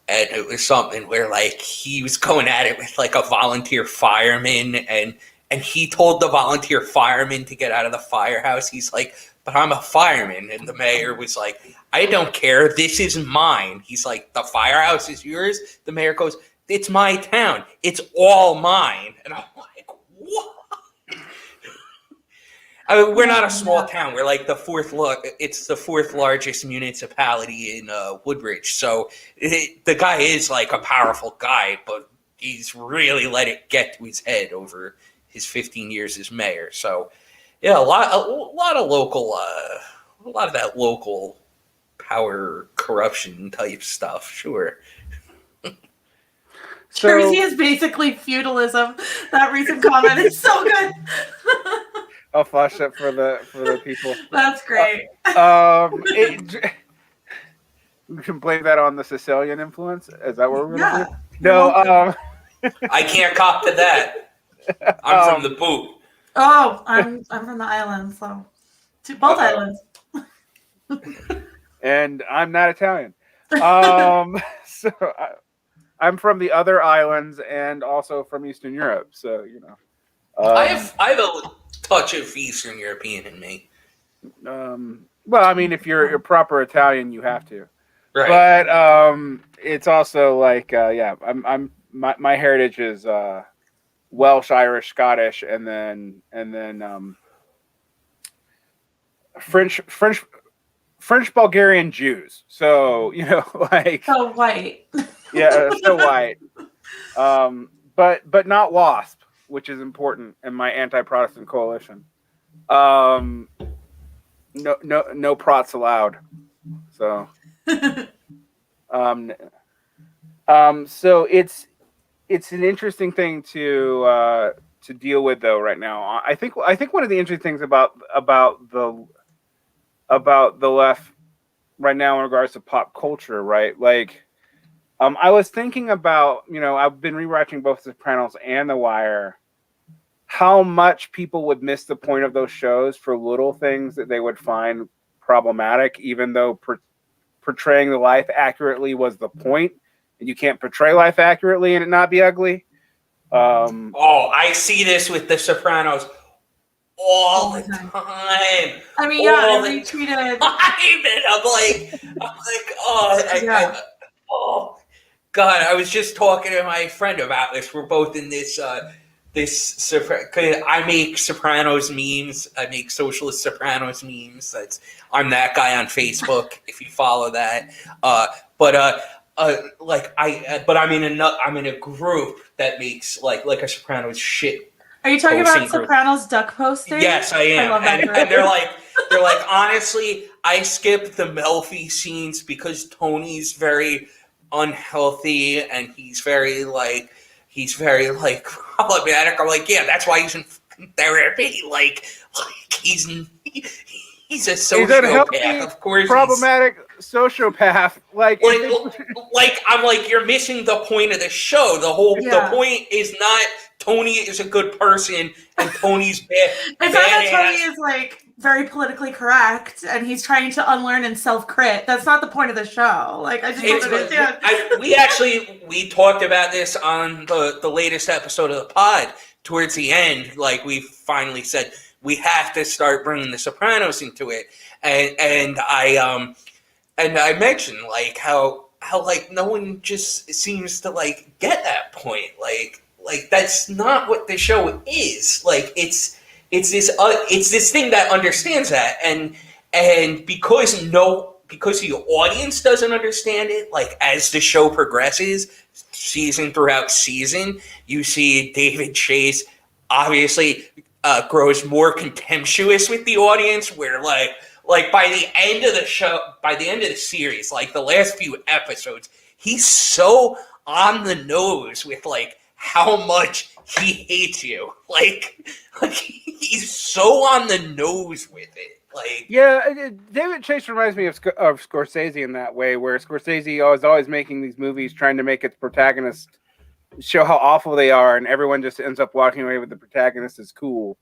it was something where like he was going at it with like a volunteer fireman, and he told the volunteer fireman to get out of the firehouse. He's like, but I'm a fireman. And the mayor was like, I don't care. This is mine. He's like, the firehouse is yours? The mayor goes, it's my town. It's all mine. And I'm like, what? I mean, we're not a small town. We're like it's the fourth largest municipality in Woodbridge. So the guy is like a powerful guy, but he's really let it get to his head over his 15 years as mayor. So yeah, a lot of local, a lot of that local power corruption type stuff. Sure. Jersey is basically feudalism. That recent comment is so good. I'll flash that for the people. That's great. We can blame that on the Sicilian influence. Is that what we're going to do? No. I can't cop to that. I'm from the boot. Oh, I'm from the island, so both islands. And I'm not Italian. So I'm from the other islands and also from Eastern Europe. So I have a touch of Eastern European in me. Well, I mean, if you're proper Italian, you have to. Right. But it's also like my heritage is Welsh, Irish, Scottish, and then French, Bulgarian, Jews. So like so white. Yeah, so white. But not WASP, which is important in my anti-Protestant coalition. no prots allowed. So, so it's an interesting thing to deal with though right now. I think one of the interesting things about the left right now in regards to pop culture, right? Like, I was thinking about, I've been rewatching both Sopranos and The Wire, how much people would miss the point of those shows for little things that they would find problematic, even though portraying the life accurately was the point, and you can't portray life accurately and it not be ugly. I see this with The Sopranos all the time. I mean, I retweeted. And I'm like, oh God! I was just talking to my friend about this. We're both in this. I make Sopranos memes. I make socialist Sopranos memes. I'm that guy on Facebook. If you follow that, but I'm in a group that makes like a Sopranos shit. Are you talking about Sopranos duck posting? Yes, I am. I love that and they're like, honestly, I skip the Melfi scenes because Tony's very unhealthy and he's very problematic. I'm like, yeah, that's why he's in therapy. Like he's a sociopath. Of course, problematic sociopath. Like I'm like, you're missing the point of the show. The point is not Tony is a good person and Tony's bad. It's not that Tony is like very politically correct and he's trying to unlearn and self-crit. That's not the point of the show. Like, I just don't understand. We talked about this on the latest episode of the pod. Towards the end, like, we finally said we have to start bringing the Sopranos into it, and I mentioned like how like no one just seems to like get that point. Like that's not what the show is. Like it's this thing that understands that, and because the audience doesn't understand it, like as the show progresses, season throughout season, you see David Chase obviously grows more contemptuous with the audience, where like by the end of the show, by the end of the series, like the last few episodes, he's so on the nose with like how much he hates you. Like he's so on the nose with it. Like, yeah, David Chase reminds me of Scorsese in that way, where Scorsese was always making these movies trying to make its protagonist show how awful they are, and everyone just ends up walking away with the protagonist as cool.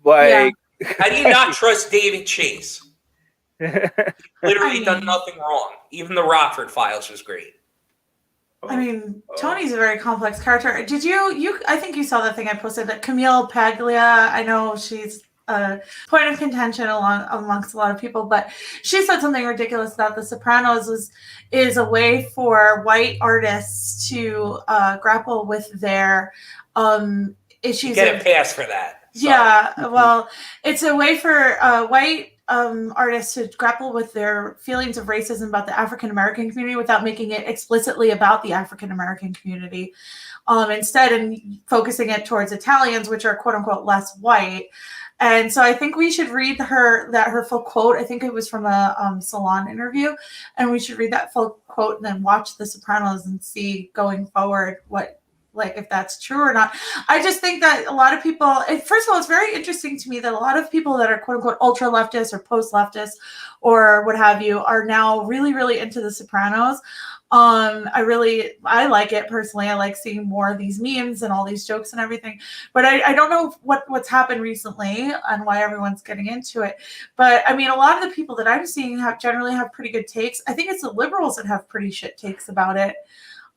Like, how do you not trust David Chase? Literally done nothing wrong. Even the Rockford Files was great. I mean, Tony's a very complex character. Did you? I think you saw the thing I posted that Camille Paglia. I know she's a point of contention amongst a lot of people, but she said something ridiculous about The Sopranos is a way for white artists to grapple with their issues. Get a pass for that. Sorry. Yeah, well, it's a way for white artists to grapple with their feelings of racism about the African American community without making it explicitly about the African American community. Instead, and focusing it towards Italians, which are quote unquote less white. And so I think we should read her full quote. I think it was from a Salon interview, and we should read that full quote and then watch The Sopranos and see going forward if that's true or not. I just think that a lot of people, first of all, it's very interesting to me that a lot of people that are quote unquote ultra leftist or post leftist or what have you are now really, really into The Sopranos. I like it personally. I like seeing more of these memes and all these jokes and everything, but I don't know what's happened recently and why everyone's getting into it. But I mean, a lot of the people that I'm seeing generally have pretty good takes. I think it's the liberals that have pretty shit takes about it.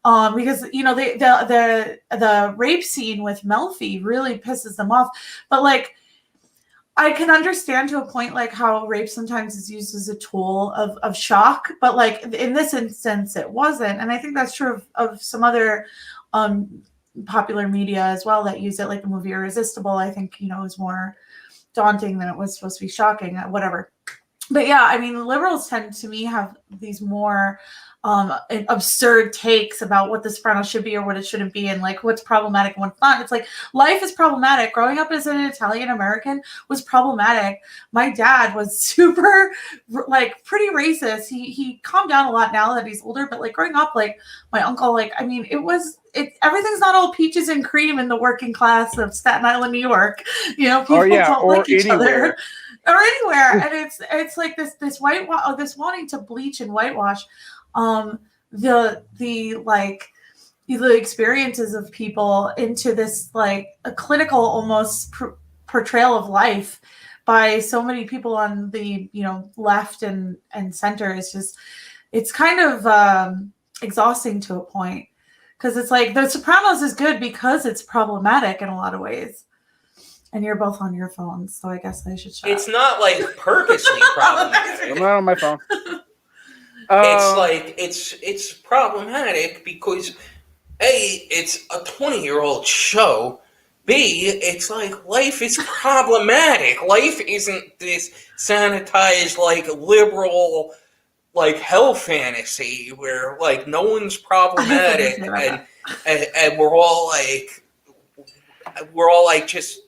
Because the rape scene with Melfi really pisses them off, but like I can understand to a point like how rape sometimes is used as a tool of shock, but like in this instance it wasn't, and I think that's true of some other popular media as well that use it, like the movie Irresistible. I think is more daunting than it was supposed to be shocking, whatever. But yeah, I mean, liberals tend to me have these more absurd takes about what the Sopranos should be or what it shouldn't be, and like what's problematic and what's not. It's like life is problematic. Growing up as an Italian American was problematic. My dad was super like pretty racist. He calmed down a lot now that he's older, but like growing up, like my uncle, like I mean, everything's not all peaches and cream in the working class of Staten Island, New York. You know, people don't like each other. Or anywhere, and it's like this this wanting to bleach and whitewash the experiences of people into this like a clinical almost portrayal of life by so many people on the left and center. Is just it's kind of exhausting to a point, because it's like The Sopranos is good because it's problematic in a lot of ways. And you're both on your phones, so I guess I should shut up. It's not like purposely problematic. I'm not on my phone. It's like it's problematic because A, it's a 20-year-old show. B, it's like life is problematic. Life isn't this sanitized like liberal like hell fantasy where like no one's problematic and we're all like just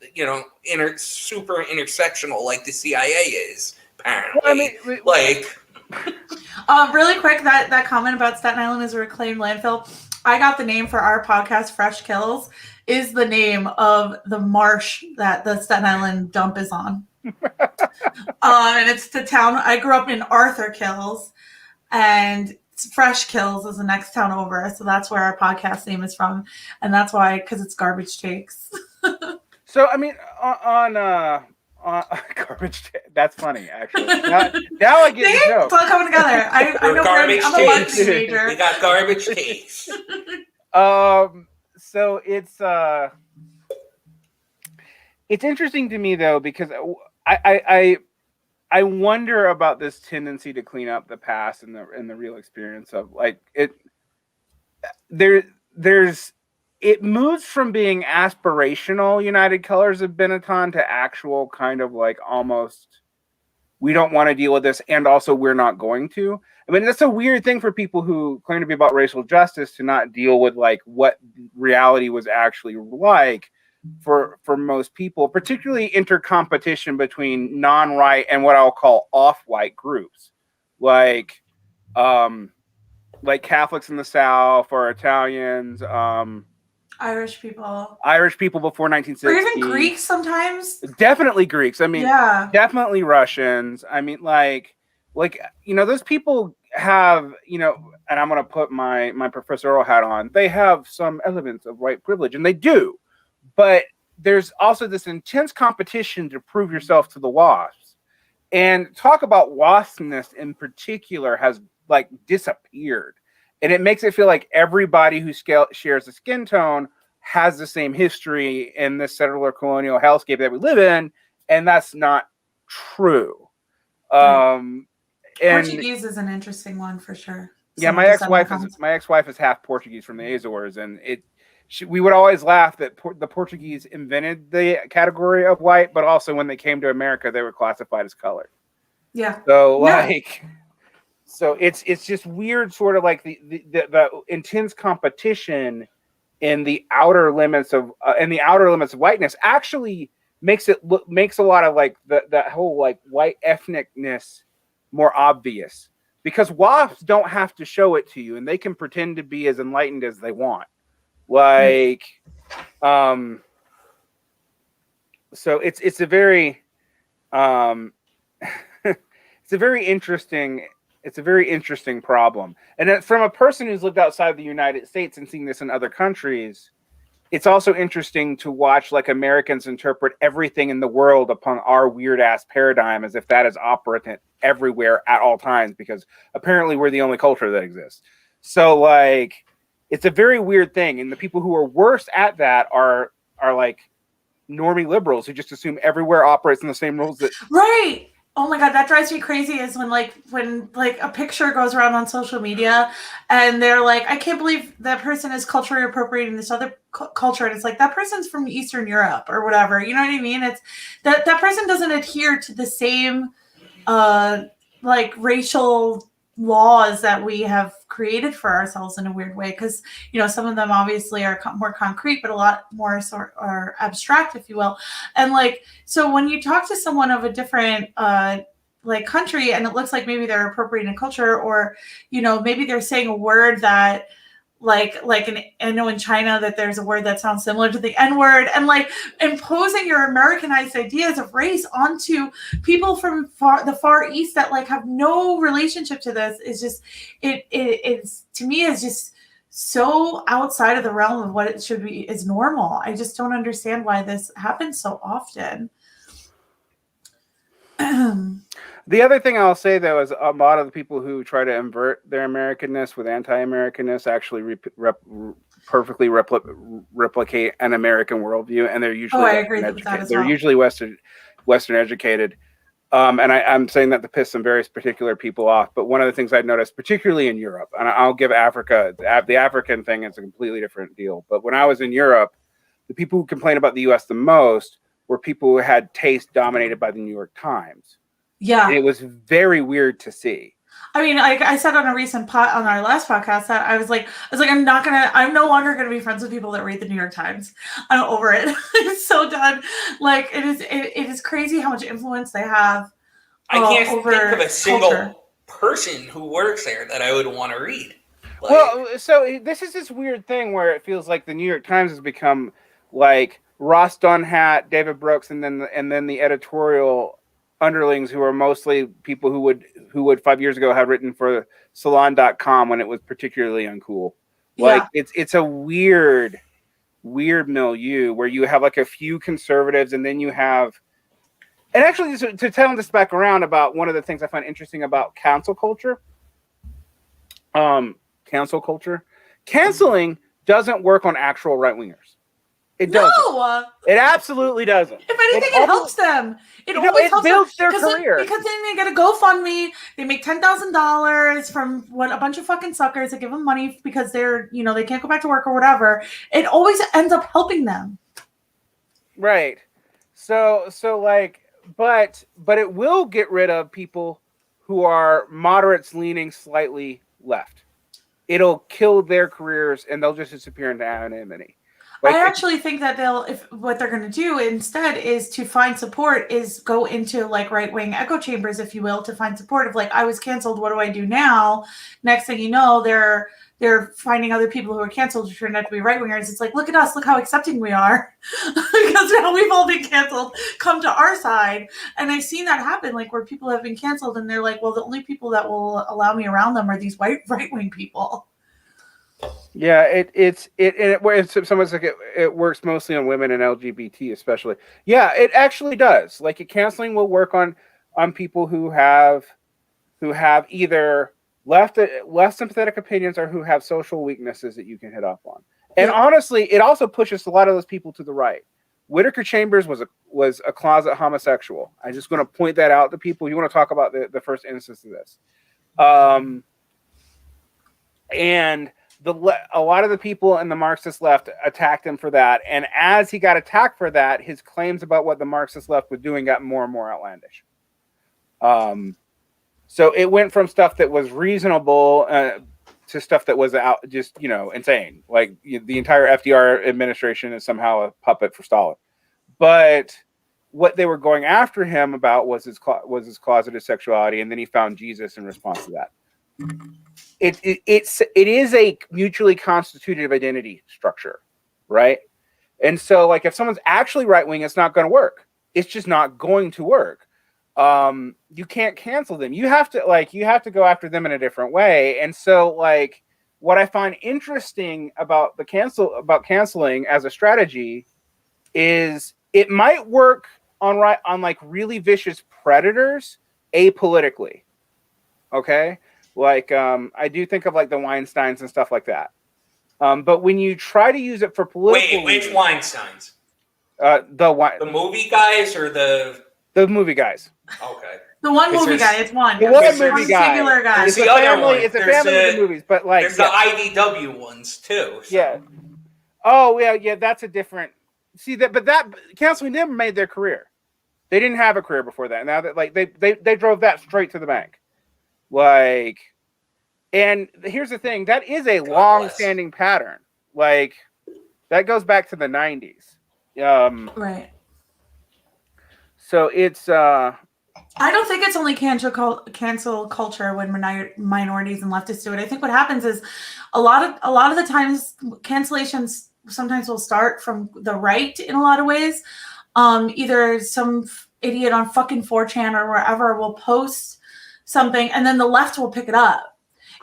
super intersectional like the CIA is apparently. Well, I mean, really quick, that comment about Staten Island as a reclaimed landfill. I got the name for our podcast. Fresh Kills is the name of the marsh that the Staten Island dump is on. And it's the town. I grew up in Arthur Kills, and Fresh Kills is the next town over. So that's where our podcast name is from, and that's why, because it's garbage takes. So I mean, on garbage. That's funny, actually. Now I get the joke. It's all coming together. I know garbage I'm a marketing major. We got garbage takes. So it's interesting to me though, because I wonder about this tendency to clean up the past and the real experience of like it. It moves from being aspirational United Colors of Benetton to actual kind of like almost we don't want to deal with this, and also we're not going to. I mean, that's a weird thing for people who claim to be about racial justice to not deal with like what reality was actually like for most people, particularly intercompetition between non-white and what I'll call off-white groups, like Catholics in the South or Italians, Irish people before 1960, or even Greeks sometimes. Definitely Greeks. I mean, yeah, definitely Russians. I mean, like those people have, and I'm gonna put my professorial hat on. They have some elements of white privilege, and they do, but there's also this intense competition to prove yourself to the WASPs, and talk about WASPness in particular has like disappeared. And it makes it feel like everybody who shares a skin tone has the same history in this settler colonial hellscape that we live in, and that's not true. And Portuguese is an interesting one for sure. Yeah, my ex-wife is half Portuguese from the Azores, and we would always laugh that the Portuguese invented the category of white, but also when they came to America, they were classified as colored. Yeah. So So it's just weird, sort of like the intense competition in the outer limits of whiteness actually makes a lot of like that whole like white ethnicness more obvious, because WASPs don't have to show it to you, and they can pretend to be as enlightened as they want. Like, so it's a very it's a very interesting problem. And from a person who's lived outside the United States and seen this in other countries, it's also interesting to watch like Americans interpret everything in the world upon our weird ass paradigm as if that is operative everywhere at all times, because apparently we're the only culture that exists. So like, it's a very weird thing. And the people who are worse at that are like normie liberals who just assume everywhere operates in the same rules that. Right. Oh my God, that drives me crazy is when a picture goes around on social media and they're like, I can't believe that person is culturally appropriating this other culture. And it's like, that person's from Eastern Europe or whatever. You know what I mean? It's that person doesn't adhere to the same like racial laws that we have created for ourselves in a weird way, because some of them obviously are more concrete, but a lot more are abstract, if you will. And like, so when you talk to someone of a different like country, and it looks like maybe they're appropriating a culture, or maybe they're saying a word that I know in China that there's a word that sounds similar to the N-word, and like imposing your Americanized ideas of race onto people from the Far East that like have no relationship to this is just it's to me is just so outside of the realm of what it should be is normal. I just don't understand why this happens so often. The other thing I'll say, though, is a lot of the people who try to invert their Americanness with anti-Americanness actually perfectly replicate an American worldview, and they're usually I agree with that as well. They're usually Western educated. And I'm saying that to piss some various particular people off. But one of the things I've noticed, particularly in Europe, and I'll give Africa, the African thing is a completely different deal. But when I was in Europe, the people who complain about the U.S. the most were people who had taste dominated by the New York Times. Yeah, and it was very weird to see. I mean, I said on a recent on our last podcast that I was like, I'm no longer gonna be friends with people that read the New York Times. I'm over it. I'm so done. Like it is crazy how much influence they have. I can't think of a single culture. person who works there that I would want to read. Like, well, so this is this weird thing where it feels like the New York Times has become like Ross Dunhat, David Brooks, and then the editorial underlings who are mostly people who would 5 years ago have written for salon.com when it was particularly uncool. Like it's a weird milieu where you have like a few conservatives, and then you have, and actually to tell this back around about one of the things I find interesting about cancel culture. Canceling doesn't work on actual right-wingers. It doesn't. No, it absolutely doesn't. If anything, it helps them. It always helps builds their career. Because then they get a GoFundMe. They make $10,000 from a bunch of fucking suckers that give them money because they're they can't go back to work or whatever. It always ends up helping them. Right. So like, but it will get rid of people who are moderates leaning slightly left. It'll kill their careers and they'll just disappear into anonymity. Like, I actually think that what they're going to do instead is to find support is go into like right-wing echo chambers, if you will, to find support of like, I was canceled. What do I do now? Next thing you know, they're finding other people who are canceled who turn out to be right-wingers. It's like, look at us, look how accepting we are. Because now we've all been canceled. Come to our side. And I've seen that happen, like where people have been canceled and they're like, well, the only people that will allow me around them are these right-wing people. Yeah, it someone's like it works mostly on women and LGBT especially. Yeah, it actually does. Like canceling will work on people who have either less sympathetic opinions or who have social weaknesses that you can hit up on. And honestly, it also pushes a lot of those people to the right. Whitaker Chambers was a closet homosexual. I'm just going to point that out to people. You want to talk about the first instance of this, and a lot of the people in the Marxist left attacked him for that. And as he got attacked for that, his claims about what the Marxist left was doing got more and more outlandish. So it went from stuff that was reasonable to stuff that was insane. Like the entire FDR administration is somehow a puppet for Stalin. But what they were going after him about was his closeted sexuality, and then he found Jesus in response to that. It is a mutually constitutive identity structure, right? And so, like, if someone's actually right wing, it's not going to work. It's just not going to work. You can't cancel them. You have to go after them in a different way. And so, like, what I find interesting about canceling as a strategy is it might work on like really vicious predators apolitically. Okay. Like, I do think of like the Weinsteins and stuff like that. But when you try to use it for political, which Weinsteins? The movie guys or the movie guys? Okay, the one movie guy. It's one. The one movie guy. Singular guy. It's the other one. It's a family of the movies, but like there's the IDW ones too. So. Yeah. Oh yeah. That's a different. See that, but that canceling them made their career. They didn't have a career before that. Now that like they drove that straight to the bank. Like, And here's the thing: that is a long-standing pattern. Like that goes back to the 90s. Right. So it's. I don't think it's only cancel culture when minorities and leftists do it. I think what happens is a lot of the times cancellations sometimes will start from the right in a lot of ways. Either some idiot on fucking 4chan or wherever will post something and then the left will pick it up.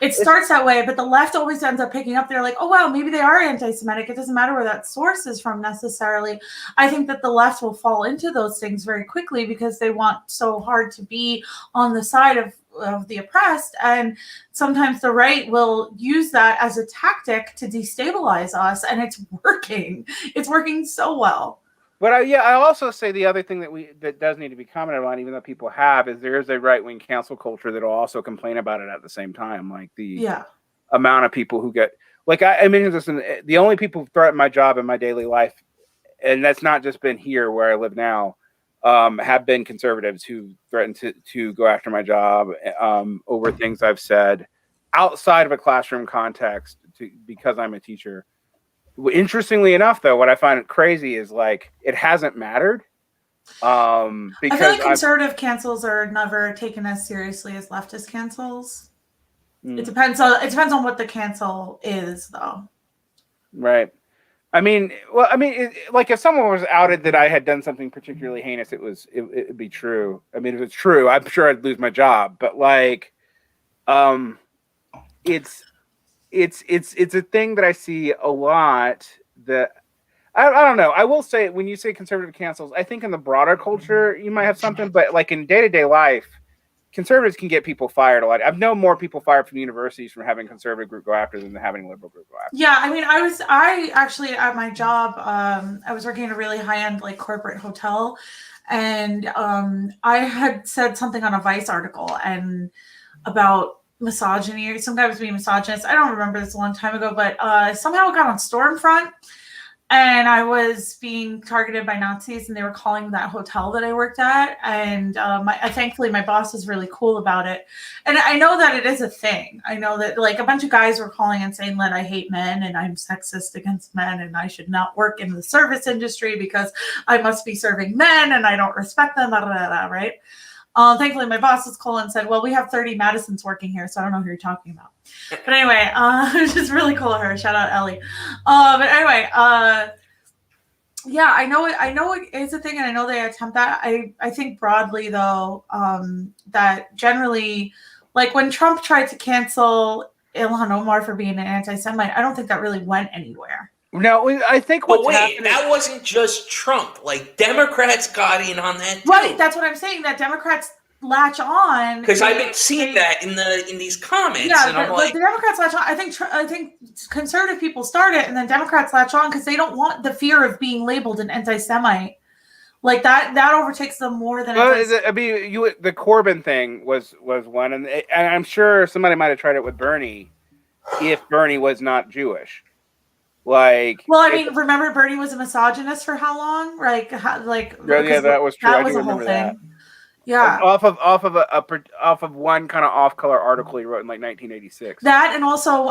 It starts that way, but the left always ends up picking up. They're like, oh, wow, maybe they are anti-Semitic. It doesn't matter where that source is from necessarily. I think that the left will fall into those things very quickly because they want so hard to be on the side of the oppressed. And sometimes the right will use that as a tactic to destabilize us. And it's working. It's working so well. But I also say the other thing that does need to be commented on, even though people have, is there is a right-wing cancel culture that will also complain about it at the same time. Like the amount of people who get, like I mentioned this, the only people who threaten my job in my daily life, and that's not just been here where I live now, have been conservatives who threatened to go after my job over things I've said outside of a classroom context because I'm a teacher. Interestingly enough, though, what I find crazy is like it hasn't mattered. Because I feel like conservative cancels are never taken as seriously as leftist cancels. It depends on what the cancel is, though. Right. Like if someone was outed that I had done something particularly heinous, it'd be true. I mean, if it's true, I'm sure I'd lose my job. But like, it's a thing that I see a lot that I don't know. I will say when you say conservative cancels, I think in the broader culture you might have something, but like in day-to-day life, conservatives can get people fired a lot. I've known more people fired from universities from having conservative group go after than having liberal group go after. Yeah, I mean, I actually at my job, I was working in a really high-end like corporate hotel, and I had said something on a Vice article and about misogyny, or some guy was being misogynist. I don't remember this a long time ago, but somehow it got on Stormfront and I was being targeted by Nazis and they were calling that hotel that I worked at. And thankfully my boss was really cool about it. And I know that it is a thing. I know that like a bunch of guys were calling and saying that I hate men and I'm sexist against men and I should not work in the service industry because I must be serving men and I don't respect them, right? Thankfully, my boss was cool and said, well, we have 30 Madisons working here, so I don't know who you're talking about. But anyway, it was just really cool of her. Shout out Ellie. But anyway, yeah, I know it is a thing, and I know they attempt that. I think broadly, though, that generally, like when Trump tried to cancel Ilhan Omar for being an anti-Semite, I don't think that really went anywhere. No, I think that wasn't just Trump. Like Democrats got in on that too. Right, that's what I'm saying. That Democrats latch on because I've been seeing that in these comments. Yeah, and I'm like, the Democrats latch on. I think conservative people start it, and then Democrats latch on because they don't want the fear of being labeled an anti-Semite. Like that overtakes them more than. Well, the Corbyn thing was one, and I'm sure somebody might have tried it with Bernie, if Bernie was not Jewish. Like, well, I mean, remember Bernie was a misogynist for how long? Like, that was true. That was a whole thing. That. Yeah, off of one kind of off-color article he wrote in like 1986. That and also,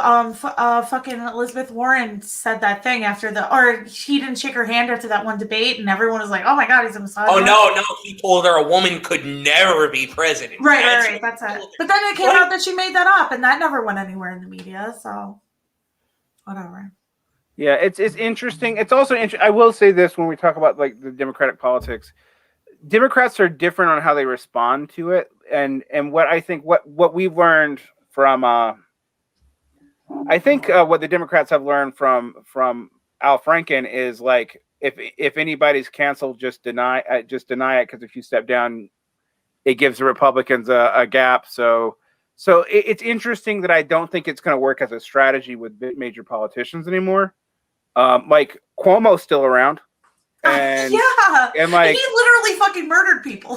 fucking Elizabeth Warren said that thing or she didn't shake her hand after that one debate, and everyone was like, "Oh my God, he's a misogynist." Oh no, he told her a woman could never be president. Right, that's it. But then it came out that she made that up, and that never went anywhere in the media. So, whatever. Yeah, it's interesting. It's also interesting. I will say this when we talk about like the Democratic politics. Democrats are different on how they respond to it, and what I think what we've learned from what the Democrats have learned from Al Franken is like if anybody's canceled, just deny it because if you step down, it gives the Republicans a gap. So it's interesting that I don't think it's going to work as a strategy with major politicians anymore. Like Cuomo's still around. And yeah, and like he literally fucking murdered people.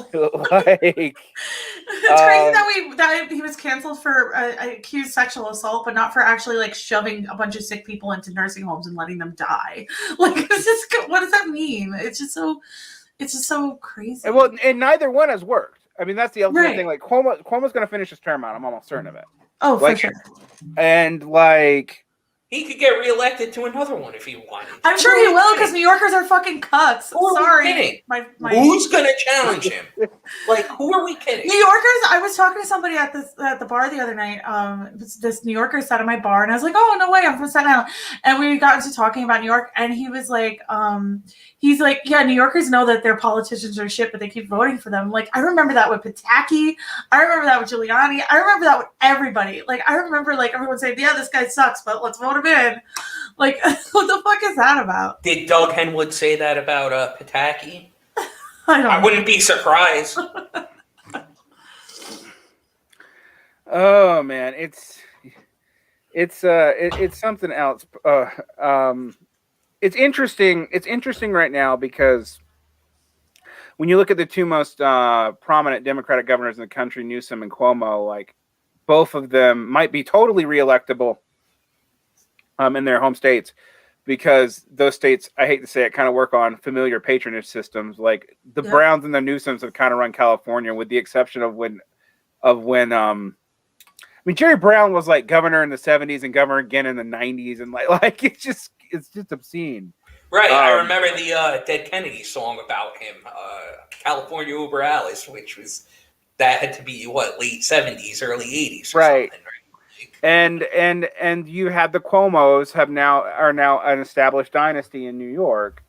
Like it's crazy that he was canceled for accused sexual assault, but not for actually like shoving a bunch of sick people into nursing homes and letting them die. Like, it's just, what does that mean? It's just so crazy. And neither one has worked. I mean, that's the ultimate thing. Like Cuomo's going to finish his term out. I'm almost certain of it. Oh, like, for sure. And like, he could get reelected to another one if he wanted. I'm sure he will, because New Yorkers are fucking cucks. Sorry. Who's going to challenge him? Like, who are we kidding? New Yorkers, I was talking to somebody at the bar the other night. This New Yorker sat at my bar, and I was like, oh, no way, I'm from Staten Island. And we got into talking about New York, and he was like, yeah, New Yorkers know that their politicians are shit, but they keep voting for them. Like, I remember that with Pataki. I remember that with Giuliani. I remember that with everybody. Like, I remember, like, everyone saying, yeah, this guy sucks, but let's vote him in. Like, what the fuck is that about? Did Doug Henwood say that about Pataki? I wouldn't be surprised. Oh man, it's something else. It's interesting. It's interesting right now because when you look at the two most prominent Democratic governors in the country, Newsom and Cuomo, like both of them might be totally reelectable in their home states, because those states, I hate to say it, kind of work on familiar patronage systems. Like the Browns and the Newsoms have kind of run California, with the exception of when Jerry Brown was like governor in the 70s and governor again in the 90s, and like it's just obscene. Right. I remember the Dead Kennedy song about him, California Uber Alice, that had to be late 70s, early 80s, or right? Something, right? And you have the Cuomos are now an established dynasty in New York,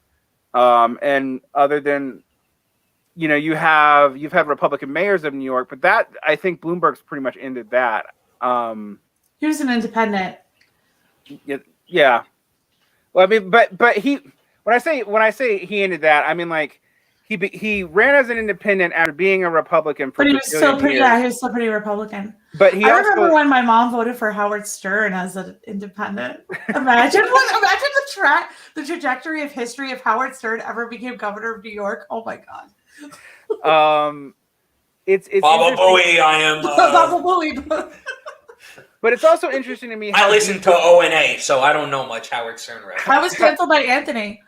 and other than you've had Republican mayors of New York, but that, I think Bloomberg's pretty much ended that. He was an independent. Yeah. Well, I mean, but he, when I say he ended that, I mean like he ran as an independent after being a Republican for. But he was still pretty. Yeah, he was still pretty Republican. But I remember when my mom voted for Howard Stern as an independent. Imagine the trajectory of history if Howard Stern ever became governor of New York. Oh my god. It's Baba Booey. I am Baba Booey. But it's also interesting to me. I listen to O&A, so I don't know much Howard Stern reference. I was canceled by Anthony.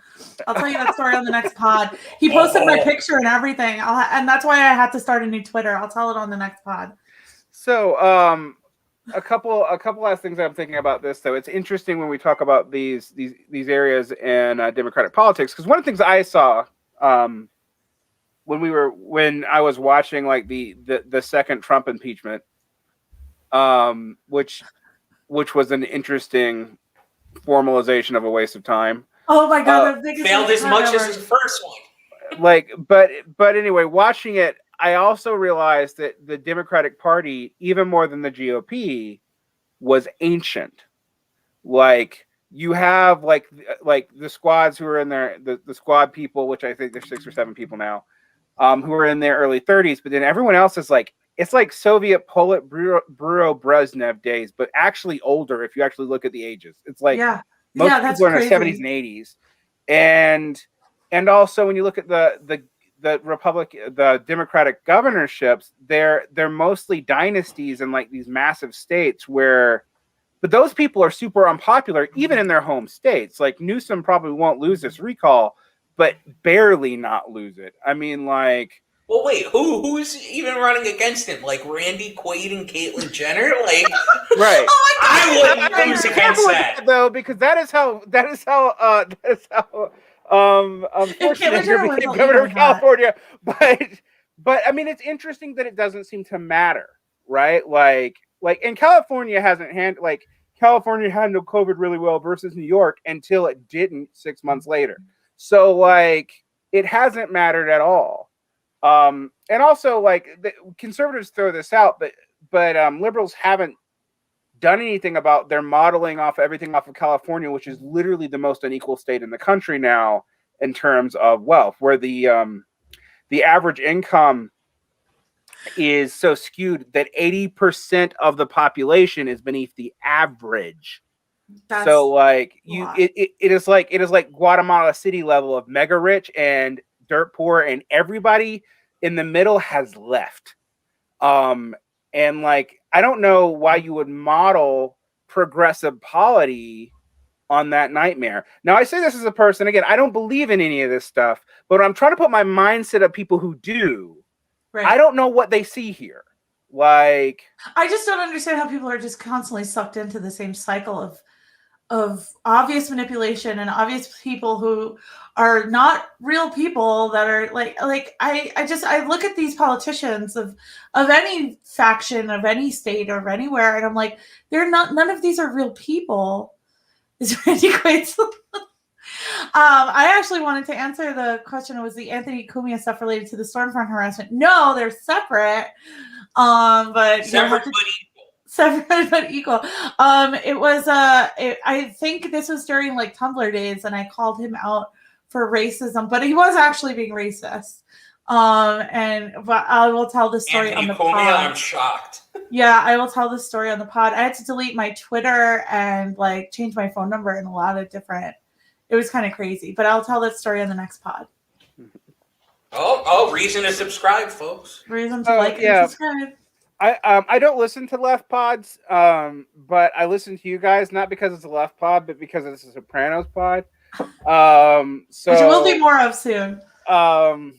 I'll tell you that story on the next pod. He posted my picture and everything, and that's why I had to start a new Twitter. I'll tell it on the next pod. So, a couple last things I'm thinking about this, though. It's interesting when we talk about these areas in Democratic politics, because one of the things I saw when I was watching like the second Trump impeachment, which was an interesting formalization of a waste of time. Oh my god, failed as much as the first one. Like, but anyway, watching it, I also realized that the Democratic Party, even more than the GOP, was ancient. Like, you have like the squads who are in there, the squad people, which I think there's 6 or 7 people now, who are in their early 30s, but then everyone else is like, it's like Soviet Politburo Brezhnev days, but actually older if you actually look at the ages. It's like most people are in their 70s and 80s. And also when you look at the Democratic governorships, they're mostly dynasties in like these massive states but those people are super unpopular even in their home states. Like Newsom probably won't lose this recall, but barely not lose it. I mean, like, well, wait, who's even running against him? Like Randy Quaid and Caitlyn Jenner? Like, right? Oh I wouldn't lose against that, though, because that is how unfortunately became governor of California. But I mean, it's interesting that it doesn't seem to matter, right? Like, and California handled COVID really well versus New York until it didn't 6 months later. So like, it hasn't mattered at all. And also, like, the conservatives throw this out, but liberals haven't done anything about their modeling everything off of California, which is literally the most unequal state in the country now in terms of wealth, where the average income is so skewed that 80% of the population is beneath the average. So like it is like Guatemala City level of mega rich and dirt poor, and everybody in the middle has left. And like, I don't know why you would model progressive polity on that nightmare. Now, I say this as a person, again, I don't believe in any of this stuff, but I'm trying to put my mindset of people who do. Right. I don't know what they see here. Like, I just don't understand how people are just constantly sucked into the same cycle of obvious manipulation and obvious people who are not real people that are like I look at these politicians of any faction, of any state or of anywhere, and I'm like, none of these are real people. Is Randy Quaid? I actually wanted to answer the question. Was the Anthony Cumia stuff related to the Stormfront harassment? No, they're separate. But separate but equal. Separate but equal. It was I think this was during like Tumblr days, and I called him out for racism, but he was actually being racist. But I will tell the story Anthony on the Cumia, pod. I'm shocked. Yeah, I will tell the story on the pod. I had to delete my Twitter and like change my phone number and a lot of different. It was kind of crazy, but I'll tell that story on the next pod. Oh, reason to subscribe, folks. Reason to like and subscribe. I don't listen to left pods, but I listen to you guys not because it's a left pod, but because it's a Sopranos pod. So which we'll do more of soon. I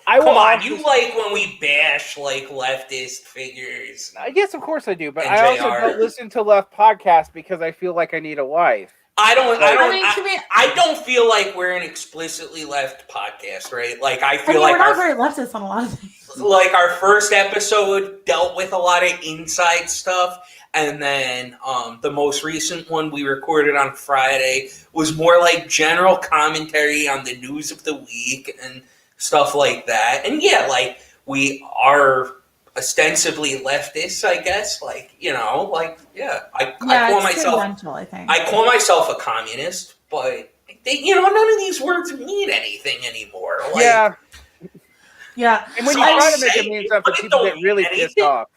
Come on, you like when we bash like leftist figures? Yes, of course I do, but I also don't listen to left podcasts because I feel like I need a wife. I don't feel like we're an explicitly left podcast, right? Like I feel like we're not very leftist on a lot of things. Like our first episode dealt with a lot of inside stuff, and then the most recent one we recorded on Friday was more like general commentary on the news of the week and stuff like that. And yeah, like we are ostensibly leftists, I guess. Like, you know, like I call myself. I think I call myself a communist, but none of these words mean anything anymore. Like, yeah. And when you try to make it mean something, people get really pissed off.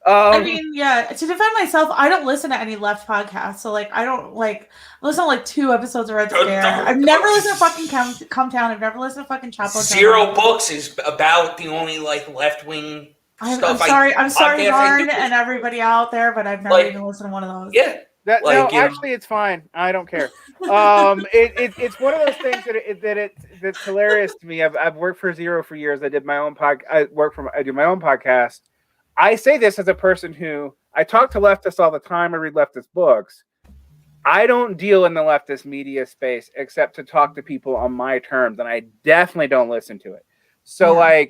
I mean, to defend myself, I don't listen to any left podcasts. So, like, I don't listen to like 2 episodes of Red Scare. I've never listened to fucking Come Town. I've never listened to fucking Chapo. Zero Books is about the only like left wing. I'm sorry, Varn and everybody out there, but I've never even listened to one of those. Yeah. Actually, it's fine. I don't care. It's one of those things that's hilarious to me. I've worked for Zero for years. I do my own podcast. I say this as a person who I talk to leftists all the time. I read leftist books. I don't deal in the leftist media space except to talk to people on my terms, and I definitely don't listen to it. So I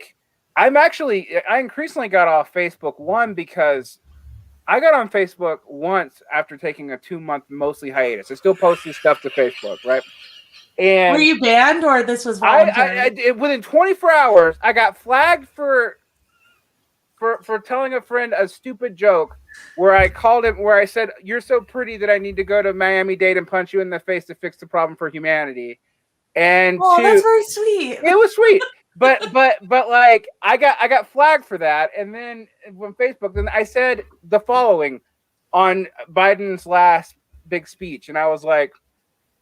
increasingly got off Facebook, one, because I got on Facebook once after taking a 2-month mostly hiatus. I still post this stuff to Facebook, right? And were you banned or this was voluntary? Within 24 hours, I got flagged for telling a friend a stupid joke where I called him, where I said, "You're so pretty that I need to go to Miami-Dade and punch you in the face to fix the problem for humanity." And that's very sweet. It was sweet. But like I got flagged for that, and then when Facebook, then I said the following on Biden's last big speech, and I was like,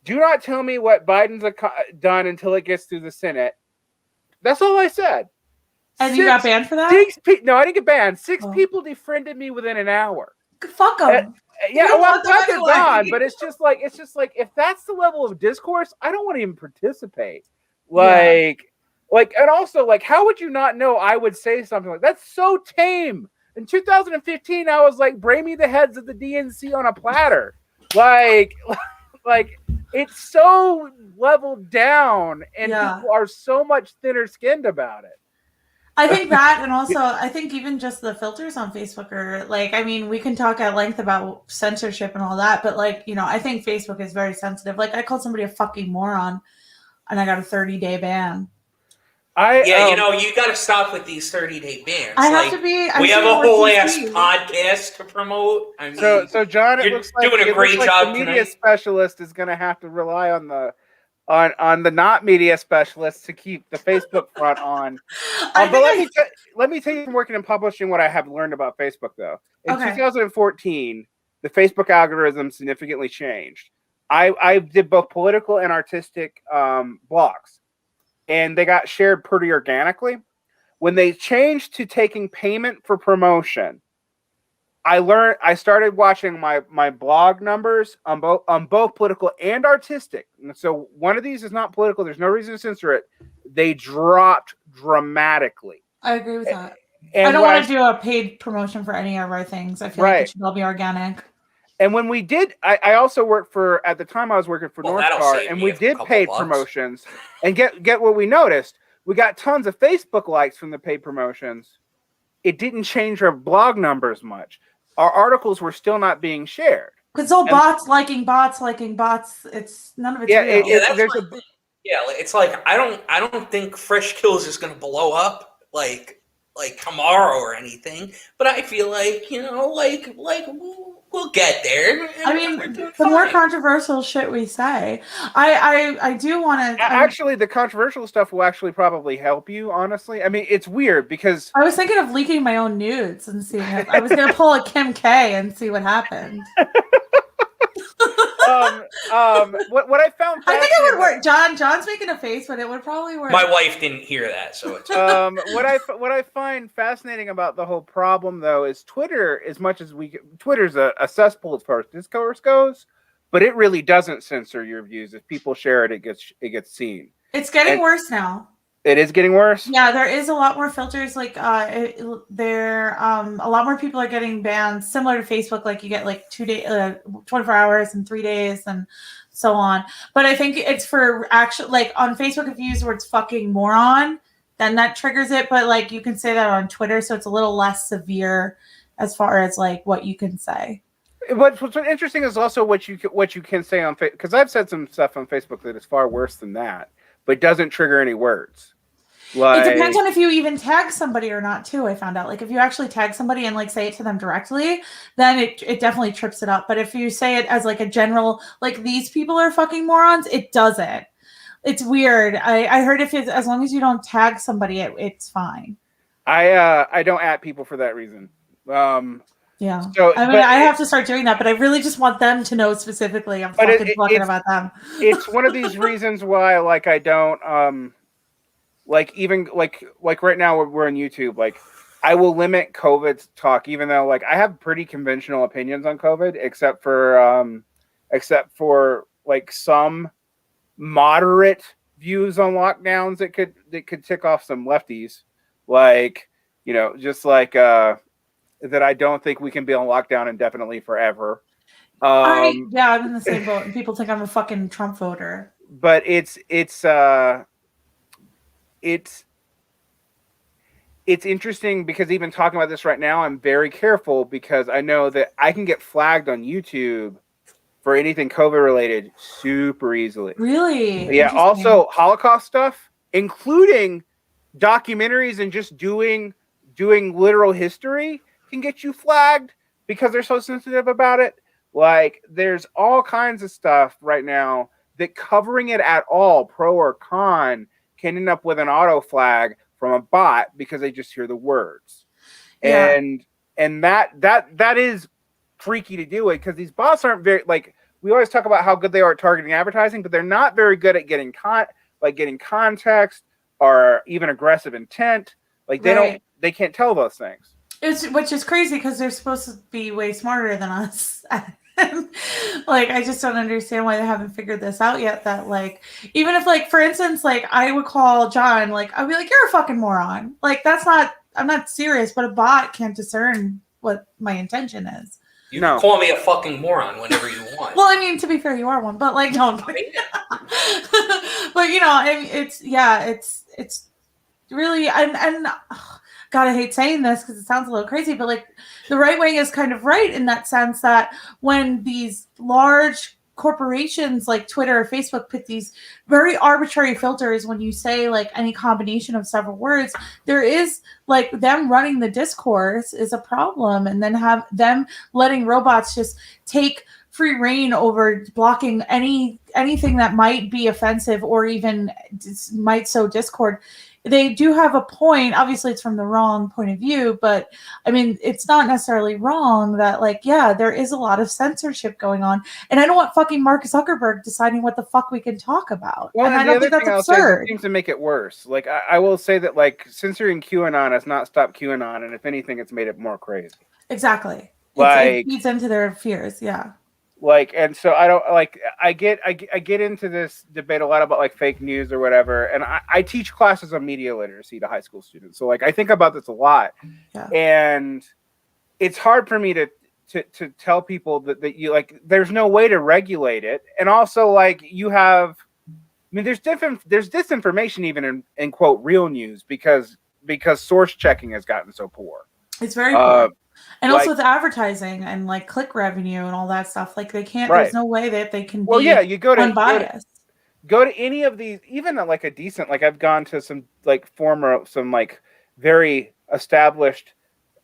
"Do not tell me what Biden's done until it gets through the Senate." That's all I said. And you got banned for that? No, I didn't get banned. 6 people defriended me within an hour. Fuck them. Well, they're gone, but it's just like if that's the level of discourse, I don't want to even participate. And also, like, how would you not know I would say something like that's so tame? In 2015, I was like, bring me the heads of the DNC on a platter. Like it's so leveled down, and people are so much thinner skinned about it. I think that, and also I think even just the filters on Facebook are like, I mean, we can talk at length about censorship and all that, but like, I think Facebook is very sensitive. Like, I called somebody a fucking moron, and I got a 30-day ban. You got to stop with these 30-day bans. We have a whole ass podcast to promote. I mean, so John, it looks like doing a great job. The media specialist is going to have to rely on the not media specialists to keep the Facebook front on. Let me tell you, from working in publishing, what I have learned about Facebook, though. In 2014, the Facebook algorithm significantly changed. I did both political and artistic blogs, and they got shared pretty organically. When they changed to taking payment for promotion, I started watching my blog numbers on both political and artistic. And so one of these is not political. There's no reason to censor it. They dropped dramatically. I agree with that. I don't want to do a paid promotion for any of our things. I feel like it should all be organic. And when we did, I also worked for, at the time I was working for North Star, and we did paid promotions. And get what we noticed. We got tons of Facebook likes from the paid promotions. It didn't change our blog numbers much. Our articles were still not being shared. Because all bots liking bots. It's none of it's real. It's like I don't think Fresh Kills is going to blow up like tomorrow or anything, but I feel like we'll get there. I mean, the more controversial shit we say, I do want to. Actually, the controversial stuff will actually probably help you. Honestly, I mean, it's weird because I was thinking of leaking my own nudes and seeing if I was going to pull a Kim K and see what happened. What I found, I think it would work. John's making a face, but it would probably work. My wife didn't hear that, so it's what I find fascinating about the whole problem, though, is Twitter. As much as Twitter's a cesspool as far as discourse goes, but it really doesn't censor your views. If people share it, it gets seen. It's getting worse now. It is getting worse. Yeah, there is a lot more filters. Like, a lot more people are getting banned, similar to Facebook. Like, you get like 2 days, 24 hours, and 3 days, and so on. But I think it's for like on Facebook, if you use the words "fucking moron," then that triggers it. But like, you can say that on Twitter, so it's a little less severe as far as like what you can say. What's interesting is also what you can say on Facebook, because I've said some stuff on Facebook that is far worse than that, but doesn't trigger any words. Like, it depends on if you even tag somebody or not, too. I found out, like, if you actually tag somebody and like say it to them directly, then it definitely trips it up. But if you say it as like a general, like, these people are fucking morons, it doesn't. It's weird. I heard as long as you don't tag somebody, it's fine. I don't at people for that reason. Yeah. So, I have to start doing that, but I really just want them to know specifically I'm fucking about them. It's one of these reasons why, like, I don't like, even like right now we're on YouTube, like, I will limit COVID talk, even though like I have pretty conventional opinions on COVID, except for like some moderate views on lockdowns that could tick off some lefties, like, just like that I don't think we can be on lockdown indefinitely forever. I'm in the same boat, and people think I'm a fucking Trump voter. But it's interesting because even talking about this right now, I'm very careful because I know that I can get flagged on YouTube for anything COVID related super easily. Really? Yeah. Also, Holocaust stuff, including documentaries and just doing literal history, can get you flagged because they're so sensitive about it. Like, there's all kinds of stuff right now that covering it at all, pro or con, can end up with an auto flag from a bot because they just hear the words. Yeah. And that is freaky to do it because these bots aren't very, like, we always talk about how good they are at targeting advertising, but they're not very good at getting context or even aggressive intent. Like, they can't tell those things. Which is crazy because they're supposed to be way smarter than us. Like, I just don't understand why they haven't figured this out yet. That, like, even if, like, for instance, like, I would call John, like, I'd be like, you're a fucking moron. Like, I'm not serious, but a bot can't discern what my intention is. You can call me a fucking moron whenever you want. Well, I mean, to be fair, you are one, but like, no. But it's really, and God, I hate saying this because it sounds a little crazy, but like, the right wing is kind of right in that sense that when these large corporations like Twitter or Facebook put these very arbitrary filters when you say like any combination of several words, there is like them running the discourse is a problem, and then have them letting robots just take free reign over blocking anything that might be offensive or even might sow discord. They do have a point. Obviously, it's from the wrong point of view, but I mean, it's not necessarily wrong that, like, yeah, there is a lot of censorship going on, and I don't want fucking Mark Zuckerberg deciding what the fuck we can talk about. Well, and I don't think that's absurd. It seems to make it worse. Like, I will say that, like, censoring QAnon has not stopped QAnon, and if anything, it's made it more crazy. Exactly. Like, it feeds into their fears. Yeah. Like, and so I don't like, I get into this debate a lot about like fake news or whatever. And I teach classes on media literacy to high school students. So like, I think about this a lot, and it's hard for me to tell people that you like, there's no way to regulate it. And also like you have, I mean, there's disinformation even in quote real news because source checking has gotten so poor. It's very poor. And like, also with advertising and like click revenue and all that stuff, like they can't. There's no way that they can. Well, you go to unbiased. Go to any of these, even like a decent. Like I've gone to some like some like very established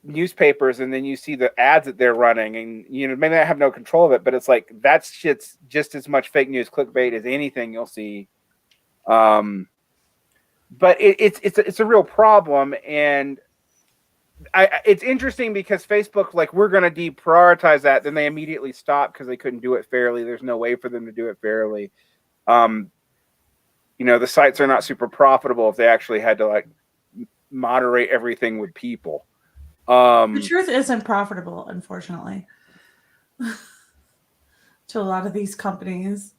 newspapers, and then you see the ads that they're running, and you know maybe I have no control of it, but it's like that shit's just as much fake news, clickbait as anything you'll see. But it's a real problem, and. It's interesting because Facebook, like, we're going to deprioritize that. Then they immediately stop because they couldn't do it fairly. There's no way for them to do it fairly. You know, the sites are not super profitable if they actually had to like moderate everything with people. The truth isn't profitable, unfortunately, to a lot of these companies.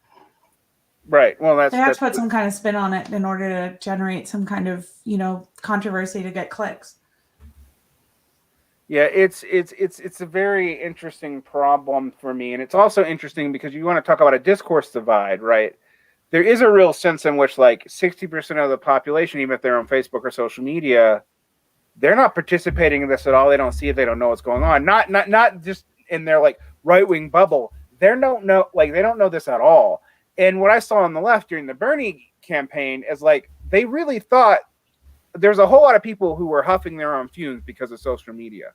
Right. Well, they have to put some kind of spin on it in order to generate some kind of, you know, controversy to get clicks. Yeah, it's a very interesting problem for me, and it's also interesting because you want to talk about a discourse divide, right? There is a real sense in which like 60% of the population, even if they're on Facebook or social media, they're not participating in this at all. They don't see it. They don't know what's going on. Not just in their like right-wing bubble. They don't know this at all. And what I saw on the left during the Bernie campaign is like they really thought. There's a whole lot of people who were huffing their own fumes because of social media,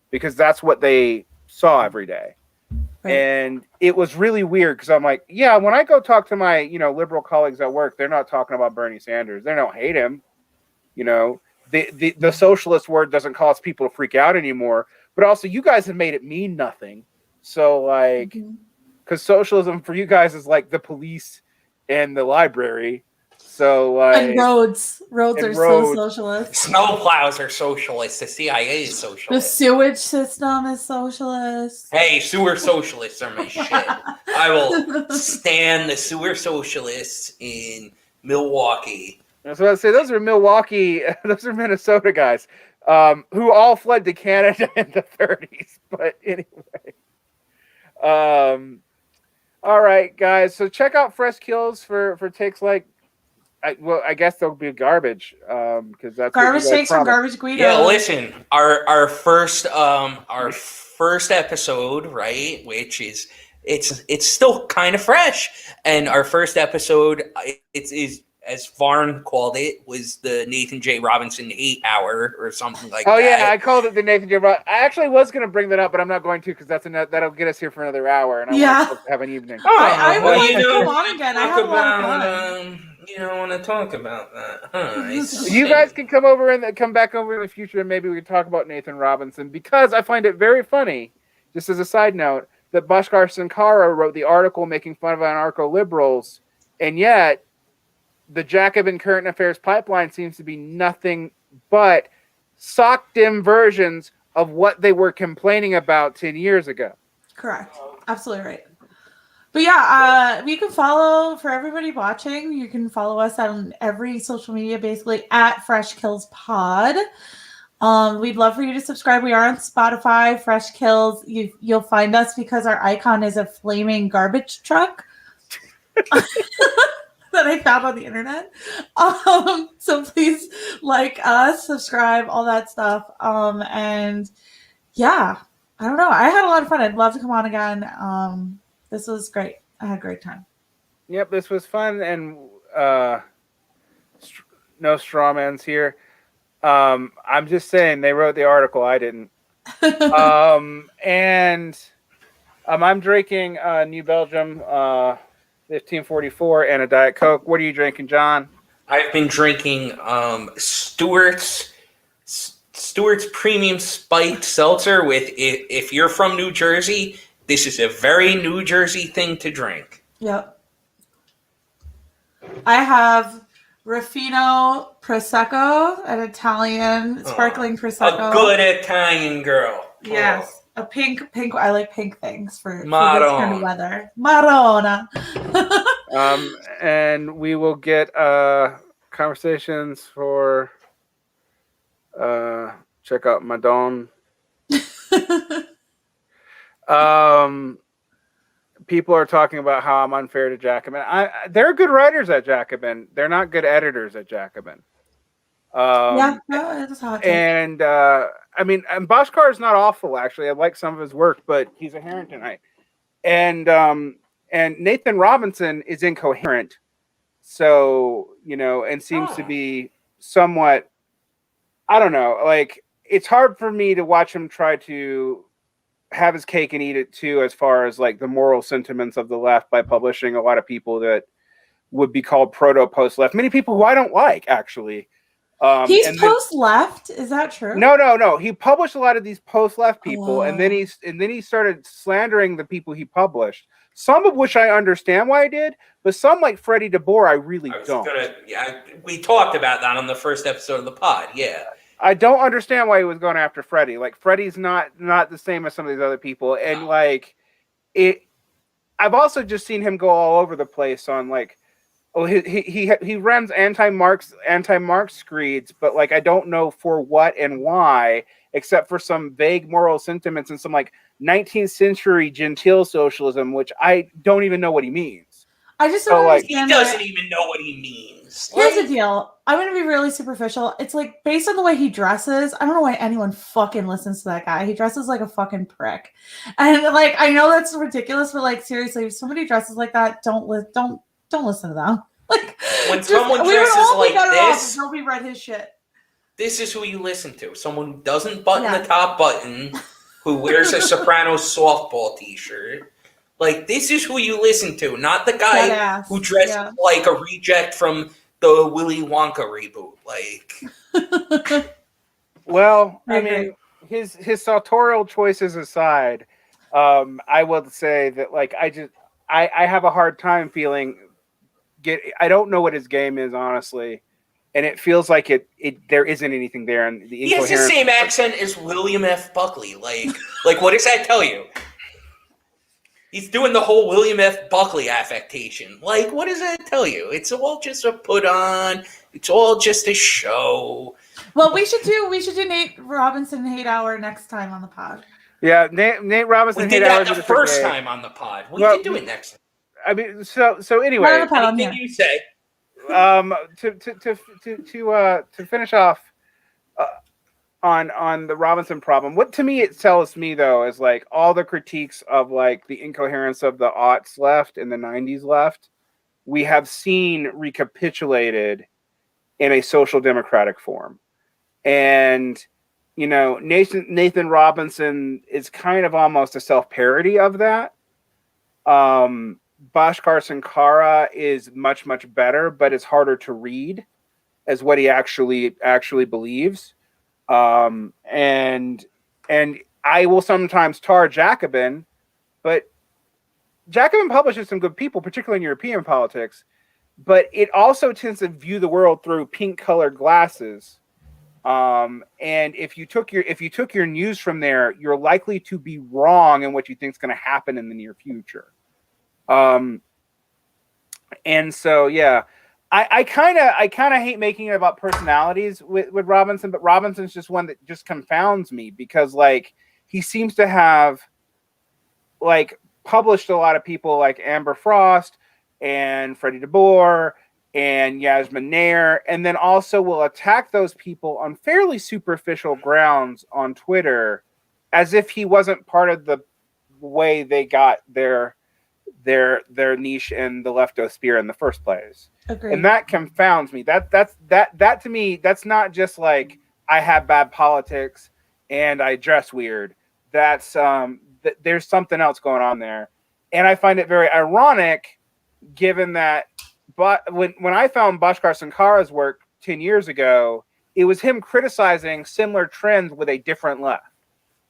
because that's what they saw every day. Right. And it was really weird because I'm like, yeah, when I go talk to my, you know, liberal colleagues at work, they're not talking about Bernie Sanders. They don't hate him. You know, the socialist word doesn't cause people to freak out anymore, but also you guys have made it mean nothing. So like, because socialism for you guys is like the police and the library. So and roads are so socialist. Snowplows are socialist. The CIA is socialist. The sewage system is socialist. Hey, sewer socialists are my shit. I will stand the sewer socialists in Milwaukee. That's what I say. Those are Milwaukee. Those are Minnesota guys who all fled to Canada in the 30s. But anyway, all right, guys. So check out Fresh Kills for takes like. I guess there'll be garbage because that's garbage takes from garbage guidos. Yeah, listen, our first episode, right? Which is it's still kind of fresh, and our first episode is as Varn called it, was the Nathan J. Robinson 8 hour or something like that. Oh yeah, I called it the Nathan J. Robinson. I actually was going to bring that up, but I'm not going to because that'll get us here for another hour, and I want to have an evening. I would like to come on again. I have a lot of fun. You don't want to talk about that, huh? You guys can come over and come back over in the future, and maybe we can talk about Nathan Robinson, because I find it very funny, just as a side note, that Bhaskar Sankara wrote the article making fun of anarcho-liberals, and yet the Jacobin current affairs pipeline seems to be nothing but sock-dim versions of what they were complaining about 10 years ago. Correct. Absolutely right. But yeah, we can follow, for everybody watching, you can follow us on every social media, basically at Fresh Kills Pod. We'd love for you to subscribe. We are on Spotify, Fresh Kills. You'll find us because our icon is a flaming garbage truck that I found on the internet. So please like us, subscribe, all that stuff. And yeah, I don't know. I had a lot of fun. I'd love to come on again. This was great. I had a great time. Yep, this was fun, and no strawmans here. I'm just saying they wrote the article. I didn't. And I'm drinking New Belgium 1544 and a Diet Coke. What are you drinking, John? I've been drinking Stewart's Premium Spiked Seltzer with, if you're from New Jersey, this is a very New Jersey thing to drink. Yep. I have Ruffino Prosecco, an Italian sparkling Prosecco. A good Italian girl. Yes. A pink. I like pink things for this kind of weather. Marona. And we will get conversations for check out Madon. People are talking about how I'm unfair to Jacobin. They're good writers at Jacobin. They're not good editors at Jacobin. It's hot. And I mean, and Boschkar is not awful actually. I like some of his work, but he's a Harringtonite. And Nathan Robinson is incoherent. So, and seems to be somewhat, I don't know, like it's hard for me to watch him try to have his cake and eat it too, as far as like the moral sentiments of the left by publishing a lot of people that would be called post left. Many people who I don't like, actually. He's post left. Is that true? No. He published a lot of these post left people, and then he started slandering the people he published. Some of which I understand why I did, but some like Freddie DeBoer, I really don't. We talked about that on the first episode of the pod. Yeah. I don't understand why he was going after Freddie. Like Freddie's not the same as some of these other people, and like it. I've also just seen him go all over the place on like, he runs anti-Marx screeds, but like I don't know for what and why, except for some vague moral sentiments and some like 19th century genteel socialism, which I don't even know what he means. I just don't understand. He doesn't even know what he means. Here's the deal. I'm going to be really superficial. It's like based on the way he dresses. I don't know why anyone fucking listens to that guy. He dresses like a fucking prick. And like, I know that's ridiculous, but like, seriously, if somebody dresses like that, don't listen to them. Like when someone dresses like this, nobody read his shit. This is who you listen to. Someone who doesn't button the top button, who wears a Sopranos softball t-shirt. Like, this is who you listen to, not the guy who dresses like a reject from the Willy Wonka reboot. Like, well, I mean, his sartorial choices aside, I will say that like I have a hard time feeling. I don't know what his game is, honestly, and it feels like there isn't anything there. And he has the same accent as William F. Buckley. Like what does that tell you? He's doing the whole William F. Buckley affectation. Like, what does that tell you? It's all just a put on. It's all just a show. Well, we should do Nate Robinson hate hour next time on the pod. Yeah, Nate Robinson. We did that the first time on the pod. We can do it next time. I mean, so anyway, anything you say. To finish off on the Robinson problem, what to me it tells me though is like all the critiques of like the incoherence of the aughts left and the 90s left, we have seen recapitulated in a social democratic form, and Nathan Robinson is kind of almost a self-parody of that. Bhaskar Sankara is much better, but it's harder to read as what he actually believes. And I will sometimes tar Jacobin, but Jacobin publishes some good people, particularly in European politics, but it also tends to view the world through pink colored glasses. And if you took your news from there, you're likely to be wrong in what you think is going to happen in the near future. And so, yeah, I kind of hate making it about personalities with Robinson, but Robinson's just one that just confounds me because like he seems to have like published a lot of people like Amber Frost and Freddie DeBoer and Yasmin Nair, and then also will attack those people on fairly superficial grounds on Twitter as if he wasn't part of the way they got their niche in the leftosphere in the first place. Agreed. And that confounds me. That to me, that's not just like I have bad politics and I dress weird. That's there's something else going on there. And I find it very ironic given that when I found Bhaskar Sankara's work 10 years ago, it was him criticizing similar trends with a different left.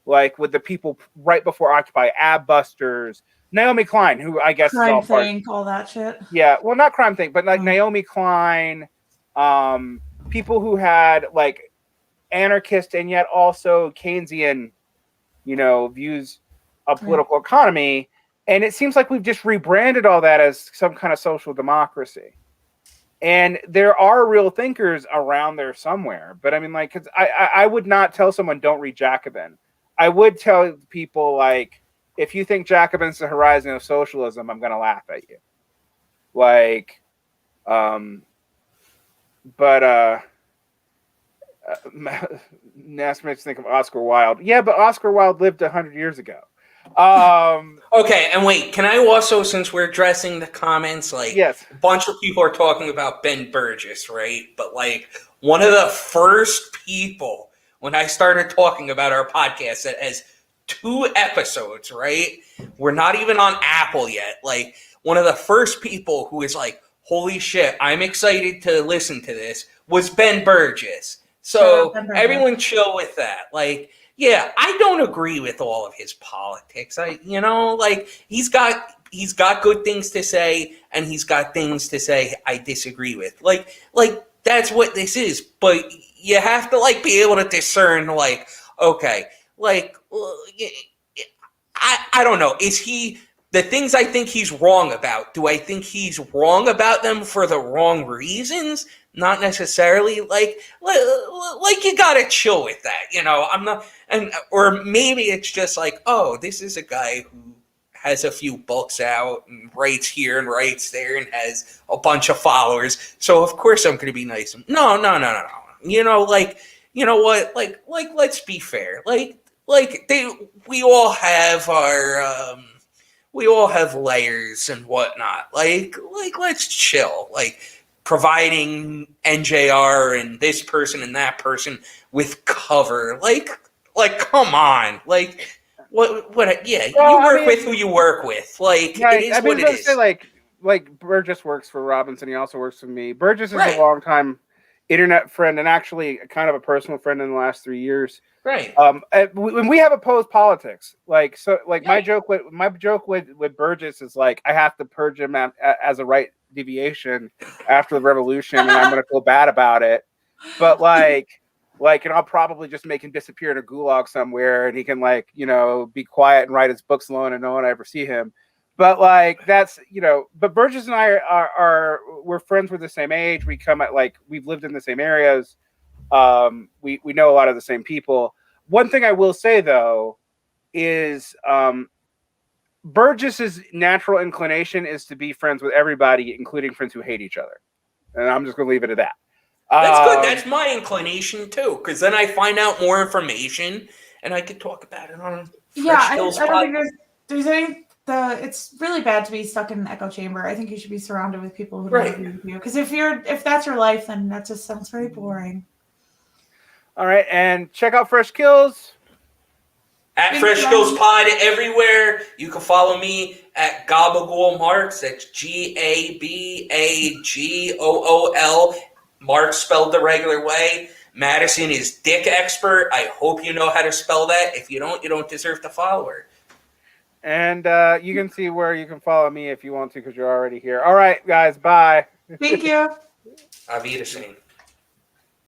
Like with the people right before Occupy, Ab Busters, Naomi Klein, who I guess Crime is all Think, all that shit. Yeah, well, not Crime Think, but like Naomi Klein, people who had like anarchist and yet also Keynesian views of political economy. And it seems like we've just rebranded all that as some kind of social democracy. And there are real thinkers around there somewhere. But I mean, like, 'cause I would not tell someone don't read Jacobin. I would tell people, like, if you think Jacobin's the horizon of socialism, I'm going to laugh at you. Like, Nass makes me think of Oscar Wilde. Yeah, but Oscar Wilde lived 100 years ago. Okay, and wait, can I also, since we're addressing the comments, like, yes, a bunch of people are talking about Ben Burgess, right? But, like, one of the first people, when I started talking about our podcast that has 2 episodes, right? We're not even on Apple yet. Like, one of the first people who is like, holy shit, I'm excited to listen to this, was Ben Burgess. So everyone chill with that. Like, yeah, I don't agree with all of his politics. He's got good things to say, and he's got things to say I disagree with. Like that's what this is. But you have to, like, be able to discern, like, okay, like, I don't know. Is he, the things I think he's wrong about, do I think he's wrong about them for the wrong reasons? Not necessarily. Like you gotta chill with that, I'm not, or maybe it's just like, oh, this is a guy who has a few books out and writes here and writes there and has a bunch of followers, so of course I'm gonna be nice. No. You know what? Like, let's be fair. We all have our, we all have layers and whatnot. Like, let's chill. Like, providing NJR and this person and that person with cover. Like, come on. Like, what? Yeah, you work with who you work with. Like, yeah, it is what it is. Say, like Burgess works for Robinson. He also works for me. Burgess is a longtime internet friend and actually kind of a personal friend in the last 3 years. Right. When we have opposed politics, my joke with Burgess is, like, I have to purge him as a right deviation after the revolution, and I'm going to feel bad about it. But and I'll probably just make him disappear in a gulag somewhere, and he can, be quiet and write his books alone, and no one ever see him. But that's, but Burgess and I we're friends. We're the same age. We come at, we've lived in the same areas. We know a lot of the same people. One thing I will say, though, is Burgess's natural inclination is to be friends with everybody, including friends who hate each other. And I'm just going to leave it at that. That's good. That's my inclination, too, because then I find out more information, and I could talk about it on I don't think there's any... it's really bad to be stuck in an echo chamber. I think you should be surrounded with people who don't agree with you. Because if that's your life, then that just sounds very boring. All right, and check out Fresh Kills. At Fresh Kills Pod everywhere. You can follow me at Gabagool Marks. That's GABAGOOL. Marks spelled the regular way. Madison is Dick Expert. I hope you know how to spell that. If you don't deserve to follow her. And you can see where you can follow me if you want to, because you're already here. All right, guys, bye. Thank you. Auf Wiedersehen.